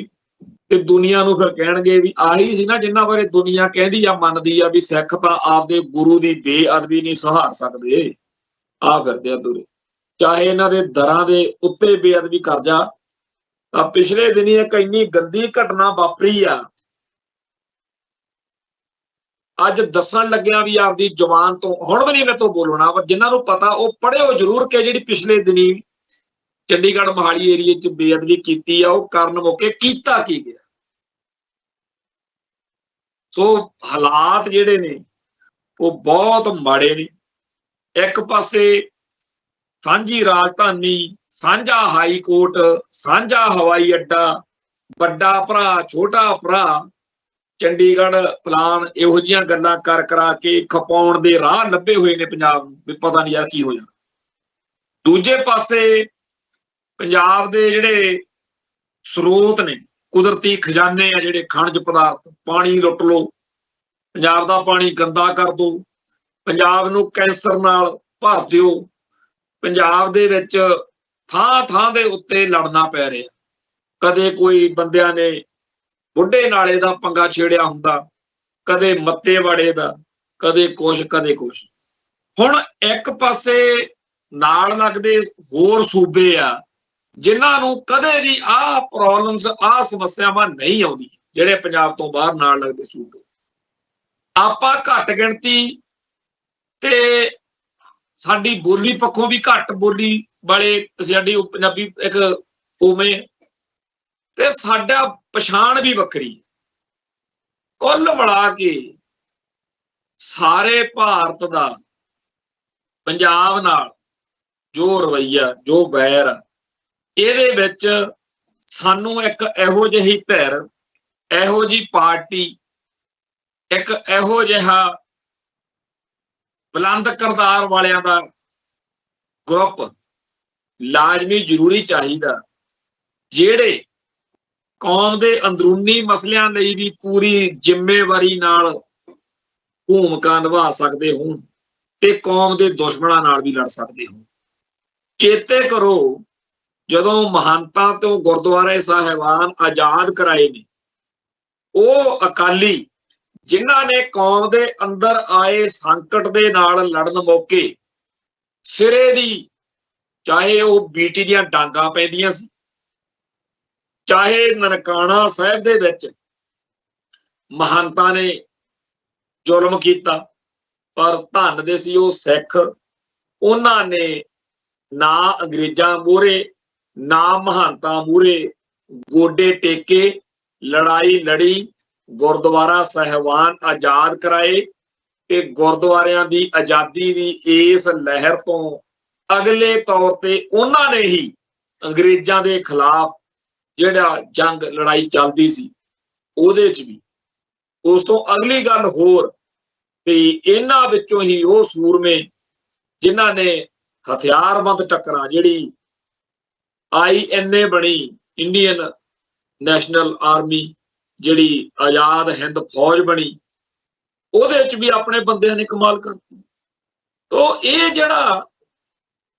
ਤੇ ਦੁਨੀਆ ਨੂੰ ਫਿਰ ਕਹਿਣਗੇ ਵੀ ਆਹੀ ਸੀ ਨਾ ਜਿਨ੍ਹਾਂ ਬਾਰੇ ਦੁਨੀਆ ਕਹਿੰਦੀ ਆ, ਮੰਨਦੀ ਆ ਵੀ ਸਿੱਖ ਤਾਂ ਆਪਦੇ ਗੁਰੂ ਦੀ ਬੇਅਦਬੀ ਨਹੀਂ ਸਹਾਰ ਸਕਦੇ। ਆ ਫਿਰਦੇ ਆ ਦੂਰੇ, ਚਾਹੇ ਇਹਨਾਂ ਦੇ ਦਰਾਂ ਦੇ ਉੱਤੇ ਬੇਅਦਬੀ ਕਰ ਜਾ। ਤਾਂ ਪਿਛਲੇ ਦਿਨੀ ਇੱਕ ਇੰਨੀ ਗੰਦੀ ਘਟਨਾ ਵਾਪਰੀ ਆ, ਅੱਜ ਦੱਸਣ ਲੱਗਿਆ ਵੀ ਆਪਦੀ ਜ਼ੁਬਾਨ ਤੋਂ ਹੁਣ ਵੀ ਨਹੀਂ ਮੇਰੇ ਤੋਂ ਬੋਲਣਾ, ਪਰ ਜਿਨ੍ਹਾਂ ਨੂੰ ਪਤਾ ਉਹ ਪੜ੍ਹਿਓ ਜ਼ਰੂਰ ਕਿ ਜਿਹੜੀ ਪਿਛਲੇ ਦਿਨੀ ਚੰਡੀਗੜ੍ਹ ਮੋਹਾਲੀ ਏਰੀਏ 'ਚ ਬੇਅਦਬੀ ਕੀਤੀ ਆ, ਉਹ ਕਰਨ ਮੌਕੇ ਕੀਤਾ ਕੀ ਗਿਆ। ਸੋ ਹਾਲਾਤ ਜਿਹੜੇ ਨੇ ਉਹ ਬਹੁਤ ਮਾੜੇ ਨੇ। ਇੱਕ ਪਾਸੇ ਸਾਂਝੀ ਰਾਜਧਾਨੀ, ਸਾਂਝਾ ਹਾਈ ਕੋਰਟ, ਸਾਂਝਾ ਹਵਾਈ ਅੱਡਾ, ਵੱਡਾ ਭਰਾ ਛੋਟਾ ਭਰਾ, ਚੰਡੀਗੜ੍ਹ ਪਲਾਨ, ਇਹੋ ਜਿਹੀਆਂ ਗੱਲਾਂ ਕਰ ਕਰਾ ਕੇ ਖਪਾਉਣ ਦੇ ਰਾਹ ਲੱਭੇ ਹੋਏ ਨੇ ਪੰਜਾਬ ਨੂੰ, ਵੀ ਪਤਾ ਨਹੀਂ ਯਾਰ ਕੀ ਹੋ ਜਾਣਾ। ਦੂਜੇ ਪਾਸੇ ਪੰਜਾਬ ਦੇ ਜਿਹੜੇ ਸਰੋਤ ਨੇ, ਕੁਦਰਤੀ ਖਜ਼ਾਨੇ ਆ, ਜਿਹੜੇ ਖਣਜ ਪਦਾਰਥ, ਪਾਣੀ ਲੁੱਟ ਲਓ, ਪੰਜਾਬ ਦਾ ਪਾਣੀ ਗੰਦਾ ਕਰ ਦਿਓ, ਪੰਜਾਬ ਨੂੰ ਕੈਂਸਰ ਨਾਲ ਭਰ ਦਿਓ। ਪੰਜਾਬ ਦੇ ਵਿੱਚ ਥਾਂ ਥਾਂ ਦੇ ਉੱਤੇ ਲੜਨਾ ਪੈ ਰਿਹਾ। ਕਦੇ ਕੋਈ ਬੰਦਿਆਂ ਨੇ ਬੁੱਢੇ ਨਾਲੇ ਦਾ ਪੰਗਾ ਛੇੜਿਆ ਹੁੰਦਾ, ਕਦੇ ਮੱਤੇਵਾੜੇ ਦਾ, ਕਦੇ ਕੁਛ ਕਦੇ ਕੁਛ। ਹੁਣ ਇੱਕ ਪਾਸੇ ਨਾਲ ਲੱਗਦੇ ਹੋਰ ਸੂਬੇ ਆ ਜਿਨ੍ਹਾਂ ਨੂੰ ਕਦੇ ਵੀ ਆਹ ਪ੍ਰੋਬਲਮਸ, ਆਹ ਸਮੱਸਿਆਵਾਂ ਨਹੀਂ ਆਉਂਦੀਆਂ, ਜਿਹੜੇ ਪੰਜਾਬ ਤੋਂ ਬਾਹਰ ਨਾਲ ਲੱਗਦੇ ਸੂਬੇ। ਆਪਾਂ ਘੱਟ ਗਿਣਤੀ ਤੇ ਸਾਡੀ ਬੋਲੀ ਪੱਖੋਂ ਵੀ ਘੱਟ ਬੋਲੀ ਵਾਲੇ, ਸਾਡੀ ਪੰਜਾਬੀ ਇੱਕ ਉਵੇਂ, ਤੇ ਸਾਡਾ ਪਛਾਣ ਵੀ ਵੱਖਰੀ। ਕੁੱਲ ਮਿਲਾ ਕੇ ਸਾਰੇ ਭਾਰਤ ਦਾ ਪੰਜਾਬ ਨਾਲ ਜੋ ਰਵੱਈਆ, ਜੋ ਵੈਰ ਆ, ਇਹਦੇ ਵਿੱਚ ਸਾਨੂੰ ਇੱਕ ਇਹੋ ਜਿਹੀ ਧਿਰ, ਇਹੋ ਜਿਹੀ ਪਾਰਟੀ, ਇੱਕ ਇਹੋ ਜਿਹਾ ਬੁਲੰਦ ਕਿਰਦਾਰ ਵਾਲਿਆਂ ਦਾ ਗਰੁੱਪ ਲਾਜ਼ਮੀ ਜ਼ਰੂਰੀ ਚਾਹੀਦਾ, ਜਿਹੜੇ ਕੌਮ ਦੇ ਅੰਦਰੂਨੀ ਮਸਲਿਆਂ ਲਈ ਵੀ ਪੂਰੀ ਜ਼ਿੰਮੇਵਾਰੀ ਨਾਲ ਭੂਮਿਕਾ ਨਿਭਾ ਸਕਦੇ ਹੋਣ ਤੇ ਕੌਮ ਦੇ ਦੁਸ਼ਮਣਾਂ ਨਾਲ ਵੀ ਲੜ ਸਕਦੇ ਹੋਣ। ਚੇਤੇ ਕਰੋ, ਜਦੋਂ ਮਹੰਤਾਂ ਤੋਂ ਗੁਰਦੁਆਰੇ ਸਾਹਿਬਾਨ ਆਜ਼ਾਦ ਕਰਾਏ ਨੇ, ਉਹ ਅਕਾਲੀ ਜਿਨ੍ਹਾਂ ਨੇ ਕੌਮ ਦੇ ਅੰਦਰ ਆਏ ਸੰਕਟ ਦੇ ਨਾਲ ਲੜਨ ਮੌਕੇ ਸਿਰੇ ਦੀ, ਚਾਹੇ ਉਹ ਬੀਟੀ ਦੀਆਂ ਡਾਂਗਾਂ ਪੈਂਦੀਆਂ ਸੀ, ਚਾਹੇ ਨਨਕਾਣਾ ਸਾਹਿਬ ਦੇ ਵਿੱਚ ਮਹੰਤਾਂ ਨੇ ਜ਼ੁਲਮ ਕੀਤਾ, ਪਰ ਧੰਨ ਦੇ ਸੀ ਉਹ ਸਿੱਖ। ਉਹਨਾਂ ਨੇ ਨਾ ਅੰਗਰੇਜ਼ਾਂ ਮੂਹਰੇ, ਨਾ ਮਹੰਤਾਂ ਮੂਹਰੇ ਗੋਡੇ ਟੇਕੇ, ਲੜਾਈ ਲੜੀ, ਗੁਰਦੁਆਰਾ ਸਾਹਿਬਾਨ ਆਜ਼ਾਦ ਕਰਾਏ। ਤੇ ਗੁਰਦੁਆਰਿਆਂ ਦੀ ਆਜ਼ਾਦੀ ਦੀ ਇਸ ਲਹਿਰ ਤੋਂ ਅਗਲੇ ਤੌਰ ਤੇ ਉਹਨਾਂ ਨੇ ਹੀ ਅੰਗਰੇਜ਼ਾਂ ਦੇ ਖਿਲਾਫ ਜਿਹੜਾ ਜੰਗ ਲੜਾਈ ਚੱਲਦੀ ਸੀ, ਉਹਦੇ 'ਚ ਵੀ। ਉਸ ਤੋਂ ਅਗਲੀ ਗੱਲ ਹੋਰ ਵੀ ਇਹਨਾਂ ਵਿੱਚੋਂ ਹੀ ਉਹ ਸੂਰਮੇ ਜਿਨ੍ਹਾਂ ਨੇ ਹਥਿਆਰਬੰਦ ਟੱਕਰਾਂ, ਜਿਹੜੀ INA ਬਣੀ, ਇੰਡੀਅਨ ਨੈਸ਼ਨਲ ਆਰਮੀ, ਜਿਹੜੀ ਆਜ਼ਾਦ ਹਿੰਦ ਫੌਜ ਬਣੀ, ਉਹਦੇ 'ਚ ਵੀ ਆਪਣੇ ਬੰਦਿਆਂ ਨੇ ਕਮਾਲ ਕਰਤੀ। ਤੋ ਇਹ ਜਿਹੜਾ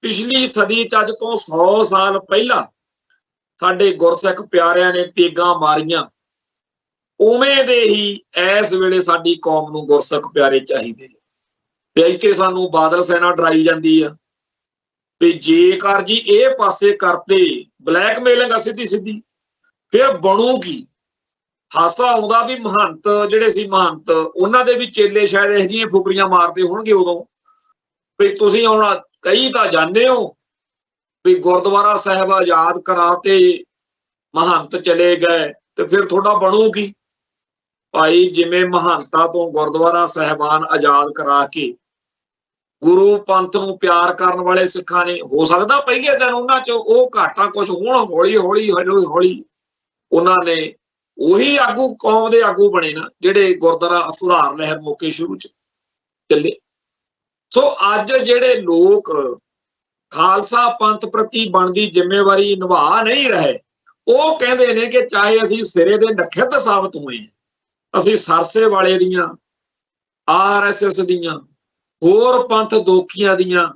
ਪਿਛਲੀ ਸਦੀ 'ਚ, ਅੱਜ ਤੋਂ 100 ਸਾਲ ਪਹਿਲਾਂ ਸਾਡੇ ਗੁਰਸਿੱਖ ਪਿਆਰਿਆਂ ਨੇ ਤੇਗਾਂ ਮਾਰੀਆਂ, ਉਵੇਂ ਦੇ ਹੀ ਇਸ ਵੇਲੇ ਸਾਡੀ ਕੌਮ ਨੂੰ ਗੁਰਸਿੱਖ ਪਿਆਰੇ ਚਾਹੀਦੇ। ਤੇ ਇੱਥੇ ਸਾਨੂੰ ਬਾਦਲ ਸੈਨਾ ਡਰਾਈ ਜਾਂਦੀ ਆ ਵੀ ਜੇਕਰ ਜੀ ਇਹ ਪਾਸੇ ਕਰਤੇ, ਬਲੈਕਮੇਲਿੰਗ ਸਿੱਧੀ ਸਿੱਧੀ, ਫਿਰ ਬਣੂ ਕੀ। ਹਾਸਾ ਆਉਂਦਾ ਵੀ ਮਹੰਤ ਜਿਹੜੇ ਸੀ, ਮਹੰਤ ਉਹਨਾਂ ਦੇ ਵੀ ਚੇਲੇ ਸ਼ਾਇਦ ਇਹੋ ਜਿਹੀਆਂ ਫੁਕਰੀਆਂ ਮਾਰਦੇ ਹੋਣਗੇ ਉਦੋਂ ਵੀ ਤੁਸੀਂ ਹੁਣ ਕਈ ਤਾਂ ਜਾਣਦੇ ਹੋ ਵੀ ਗੁਰਦੁਆਰਾ ਸਾਹਿਬ ਆਜ਼ਾਦ ਕਰਾ ਤੇ ਮਹੰਤ ਚਲੇ ਗਏ, ਤੇ ਫਿਰ ਤੁਹਾਡਾ ਬਣੂ ਕੀ। ਭਾਈ ਜਿਵੇਂ ਮਹੰਤਾਂ ਤੋਂ ਗੁਰਦੁਆਰਾ ਸਾਹਿਬਾਨ ਆਜ਼ਾਦ ਕਰਾ ਕੇ ਗੁਰੂ ਪੰਥ ਨੂੰ ਪਿਆਰ ਕਰਨ ਵਾਲੇ ਸਿੱਖਾਂ ਨੇ, ਹੋ ਸਕਦਾ ਪਹਿਲੇ ਦਿਨ ਉਹਨਾਂ 'ਚ ਉਹ ਘਾਟਾ ਕੁਛ ਹੋਣ, ਹੌਲੀ ਹੌਲੀ ਉਹਨਾਂ ਨੇ ਉਹੀ ਆਗੂ, ਕੌਮ ਦੇ ਆਗੂ ਬਣੇ ਨਾ, ਜਿਹੜੇ ਗੁਰਦੁਆਰਾ ਸੁਧਾਰ ਲਹਿਰ ਮੌਕੇ ਸ਼ੁਰੂ 'ਚ ਚੱਲੇ। ਸੋ ਅੱਜ ਜਿਹੜੇ ਲੋਕ ਖਾਲਸਾ ਪੰਥ ਪ੍ਰਤੀ ਬਣਦੀ ਜ਼ਿੰਮੇਵਾਰੀ ਨਿਭਾ ਨਹੀਂ ਰਹੇ, ਉਹ ਕਹਿੰਦੇ ਨੇ ਕਿ ਚਾਹੇ ਅਸੀਂ ਸਿਰੇ ਦੇ ਨਖਿੱਧ ਸਾਬਤ ਹੋਏ, ਅਸੀਂ ਸਰਸੇ ਵਾਲੇ ਦੀਆਂ, RSS ਦੀਆਂ, ਹੋਰ ਪੰਥ ਦੋਖੀਆਂ ਦੀਆਂ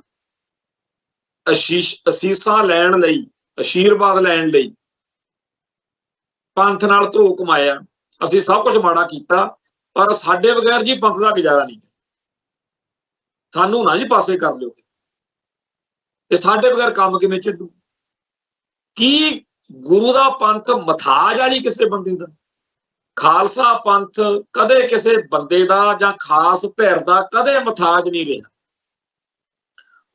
ਅਸੀਸਾਂ ਲੈਣ ਲਈ, ਅਸ਼ੀਰਵਾਦ ਲੈਣ ਲਈ ਪੰਥ ਨਾਲ ਧਰੋ ਕਮਾਇਆ, ਅਸੀਂ ਸਭ ਕੁਝ ਮਾੜਾ ਕੀਤਾ, ਪਰ ਸਾਡੇ ਬਗੈਰ ਜੀ ਪੰਥ ਦਾ ਗੁਜ਼ਾਰਾ ਨਹੀਂ, ਸਾਨੂੰ ਨਾ ਜੀ ਪਾਸੇ ਕਰ ਲਿਓ, ਤੇ ਸਾਡੇ ਬਗੈਰ ਕੰਮ ਕਿਵੇਂ ਚੱਲੂ? ਕੀ ਗੁਰੂ ਦਾ ਪੰਥ ਮਥਾਜ ਆ ਜੀ ਕਿਸੇ ਬੰਦੇ ਦਾ? ਖਾਲਸਾ ਪੰਥ ਕਦੇ ਕਿਸੇ ਬੰਦੇ ਦਾ ਜਾਂ ਖਾਸ ਧਿਰ ਦਾ ਕਦੇ ਮਥਾਜ ਨਹੀਂ ਰਿਹਾ।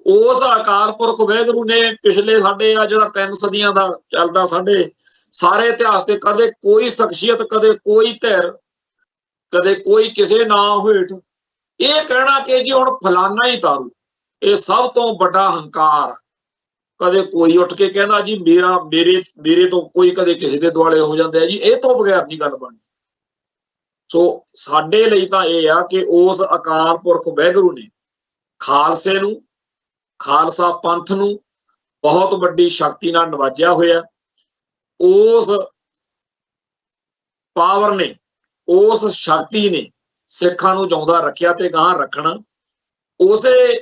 ਉਸ ਅਕਾਲ ਪੁਰਖ ਵਾਹਿਗੁਰੂ ਨੇ ਪਿਛਲੇ ਸਾਡੇ ਆ ਜਿਹੜਾ 3 ਸਦੀਆਂ ਦਾ ਚੱਲਦਾ ਸਾਡੇ ਸਾਰੇ ਇਤਿਹਾਸ ਤੇ ਕਦੇ ਕੋਈ ਸ਼ਖਸੀਅਤ, ਕਦੇ ਕੋਈ ਧਿਰ, ਕਦੇ ਕੋਈ ਕਿਸੇ ਨਾਂ ਹੇਠ ਇਹ ਕਹਿਣਾ ਕਿ ਜੀ ਹੁਣ ਫਲਾਨਾ ਹੀ ਤਾਰੂ, ਇਹ ਸਭ ਤੋਂ ਵੱਡਾ ਹੰਕਾਰ। ਕਦੇ ਕੋਈ ਉੱਠ ਕੇ ਕਹਿੰਦਾ ਜੀ ਮੇਰੇ ਤੋਂ ਕੋਈ ਕਦੇ ਕਿਸੇ ਦੇ ਦੁਆਲੇ ਹੋ ਜਾਂਦੇ ਆ ਜੀ, ਇਹ ਤੋਂ ਬਗੈਰ ਨਹੀਂ ਗੱਲ ਬਣਨੀ। ਸੋ ਸਾਡੇ ਲਈ ਤਾਂ ਇਹ ਆ ਕਿ ਉਸ ਅਕਾਲ ਪੁਰਖ ਵਾਹਿਗੁਰੂ ਨੇ ਖਾਲਸੇ ਨੂੰ, ਖਾਲਸਾ ਪੰਥ ਨੂੰ ਬਹੁਤ ਵੱਡੀ ਸ਼ਕਤੀ ਨਾਲ ਨਵਾਜਿਆ ਹੋਇਆ। ਉਸ ਪਾਵਰ ਨੇ, ਉਸ ਸ਼ਕਤੀ ਨੇ ਸਿੱਖਾਂ ਨੂੰ ਜਿਉਂਦਾ ਰੱਖਿਆ ਤੇ ਗਾਂ ਰੱਖਣਾ। ਉਸੇ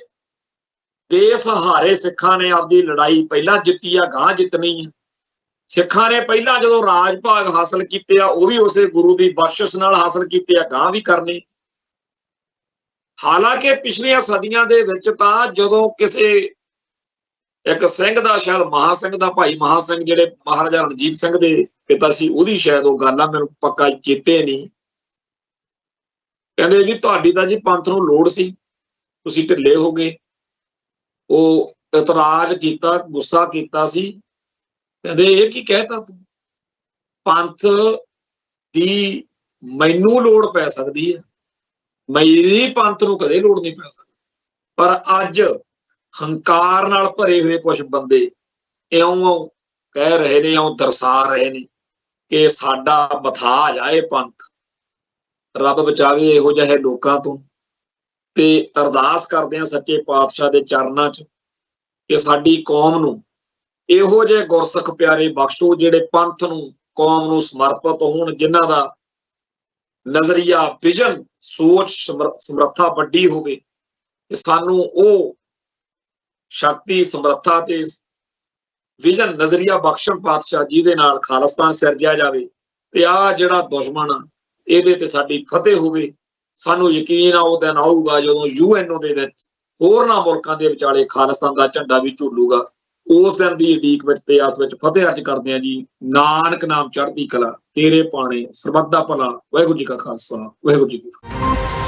ਦੇ ਸਹਾਰੇ ਸਿੱਖਾਂ ਨੇ ਆਪਦੀ ਲੜਾਈ ਪਹਿਲਾਂ ਜਿੱਤੀ ਆ, ਗਾਂ ਜਿੱਤਣੀ ਆ। ਸਿੱਖਾਂ ਨੇ ਪਹਿਲਾਂ ਜਦੋਂ ਰਾਜ ਭਾਗ ਹਾਸਲ ਕੀਤੇ ਆ, ਉਹ ਵੀ ਉਸੇ ਗੁਰੂ ਦੀ ਬਖਸ਼ਿਸ਼ ਨਾਲ ਹਾਸਲ ਕੀਤੇ ਆ, ਗਾਂ ਵੀ ਕਰਨੇ। ਹਾਲਾਂਕਿ ਪਿਛਲੀਆਂ ਸਦੀਆਂ ਦੇ ਵਿੱਚ ਤਾਂ ਜਦੋਂ ਕਿਸੇ ਇੱਕ ਸਿੰਘ ਦਾ, ਸ਼ਾਇਦ ਮਹਾ ਸਿੰਘ ਦਾ, ਭਾਈ ਮਹਾ ਸਿੰਘ ਜਿਹੜੇ ਮਹਾਰਾਜਾ ਰਣਜੀਤ ਸਿੰਘ ਦੇ ਪਿਤਾ ਸੀ, ਉਹਦੀ ਸ਼ਾਇਦ ਉਹ ਗੱਲ ਆ, ਮੈਨੂੰ ਪੱਕਾ ਚੇਤੇ ਨਹੀਂ, ਕਹਿੰਦੇ ਵੀ ਤੁਹਾਡੀ ਤਾਂ ਜੀ ਪੰਥ ਨੂੰ ਲੋੜ ਸੀ, ਤੁਸੀਂ ਢਿੱਲੇ ਹੋ ਗਏ। ਉਹ ਇਤਰਾਜ਼ ਕੀਤਾ, ਗੁੱਸਾ ਕੀਤਾ ਸੀ, ਕਹਿੰਦੇ ਇਹ ਕੀ ਕਹਿਤਾ ਤੂੰ? ਪੰਥ ਦੀ ਮੈਨੂੰ ਲੋੜ ਪੈ ਸਕਦੀ ਹੈ, ਮੇਰੀ ਪੰਥ ਨੂੰ ਕਦੇ ਲੋੜ ਨਹੀਂ ਪੈ ਸਕਦੀ। ਪਰ ਅੱਜ ਹੰਕਾਰ ਨਾਲ ਭਰੇ ਹੋਏ ਕੁਝ ਬੰਦੇ ਇਉਂ ਕਹਿ ਰਹੇ ਨੇ, ਇਉਂ ਦਰਸਾ ਰਹੇ ਨੇ ਕਿ ਸਾਡਾ ਮਥਾਜ ਆਏ ਪੰਥ। ਰੱਬ ਬਚਾਵੇ ਇਹੋ ਜਿਹੇ ਲੋਕਾਂ ਤੋਂ, ਤੇ ਅਰਦਾਸ ਕਰਦੇ ਹਾਂ ਸੱਚੇ ਪਾਤਸ਼ਾਹ ਦੇ ਚਰਨਾਂ 'ਚ ਕਿ ਸਾਡੀ ਕੌਮ ਨੂੰ ਇਹੋ ਜਿਹੇ ਗੁਰਸਿੱਖ ਪਿਆਰੇ ਬਖਸ਼ੋ ਜਿਹੜੇ ਪੰਥ ਨੂੰ, ਕੌਮ ਨੂੰ ਸਮਰਪਿਤ ਹੋਣ, ਜਿਨ੍ਹਾਂ ਦਾ ਨਜ਼ਰੀਆ, ਵਿਜ਼ਨ, ਸੋਚ, ਸਮਰੱਥਾ ਵੱਡੀ ਹੋਵੇ। ਤੇ ਸਾਨੂੰ ਉਹ ਸ਼ਕਤੀ, ਸਮਰੱਥਾ ਤੇ ਵਿਜ਼ਨ, ਨਜ਼ਰੀਆ ਬਖਸ਼ਣ ਪਾਤਸ਼ਾਹ, ਜਿਹਦੇ ਨਾਲ ਖਾਲਿਸਤਾਨ ਸਿਰਜਿਆ ਜਾਵੇ ਤੇ ਆਹ ਜਿਹੜਾ ਦੁਸ਼ਮਣ ਆ ਇਹਦੇ ਤੇ ਸਾਡੀ ਫਤਿਹ ਹੋਵੇ। ਸਾਨੂੰ ਯਕੀਨ ਆ ਉਹ ਦਿਨ ਆਊਗਾ ਜਦੋਂ UN ਦੇ ਵਿੱਚ ਹੋਰਨਾਂ ਮੁਲਕਾਂ ਦੇ ਵਿਚਾਲੇ ਖਾਲਿਸਤਾਨ ਦਾ ਝੰਡਾ ਵੀ ਝੂਲੂਗਾ। ਉਸ ਦਿਨ ਦੀ ਉਡੀਕ ਵਿੱਚ ਤੇ ਆਸ ਵਿੱਚ ਫਤਿਹ ਅਰਜ ਕਰਦੇ ਆ ਜੀ। ਨਾਨਕ ਨਾਮ ਚੜ੍ਹਦੀ ਕਲਾ, ਤੇਰੇ ਪਾਣੇ ਸਰਬੱਤ ਦਾ ਭਲਾ। ਵਾਹਿਗੁਰੂ ਜੀ ਕਾ ਖਾਲਸਾ, ਵਾਹਿਗੁਰੂ ਜੀ ਕੀ ਫਤਿਹ।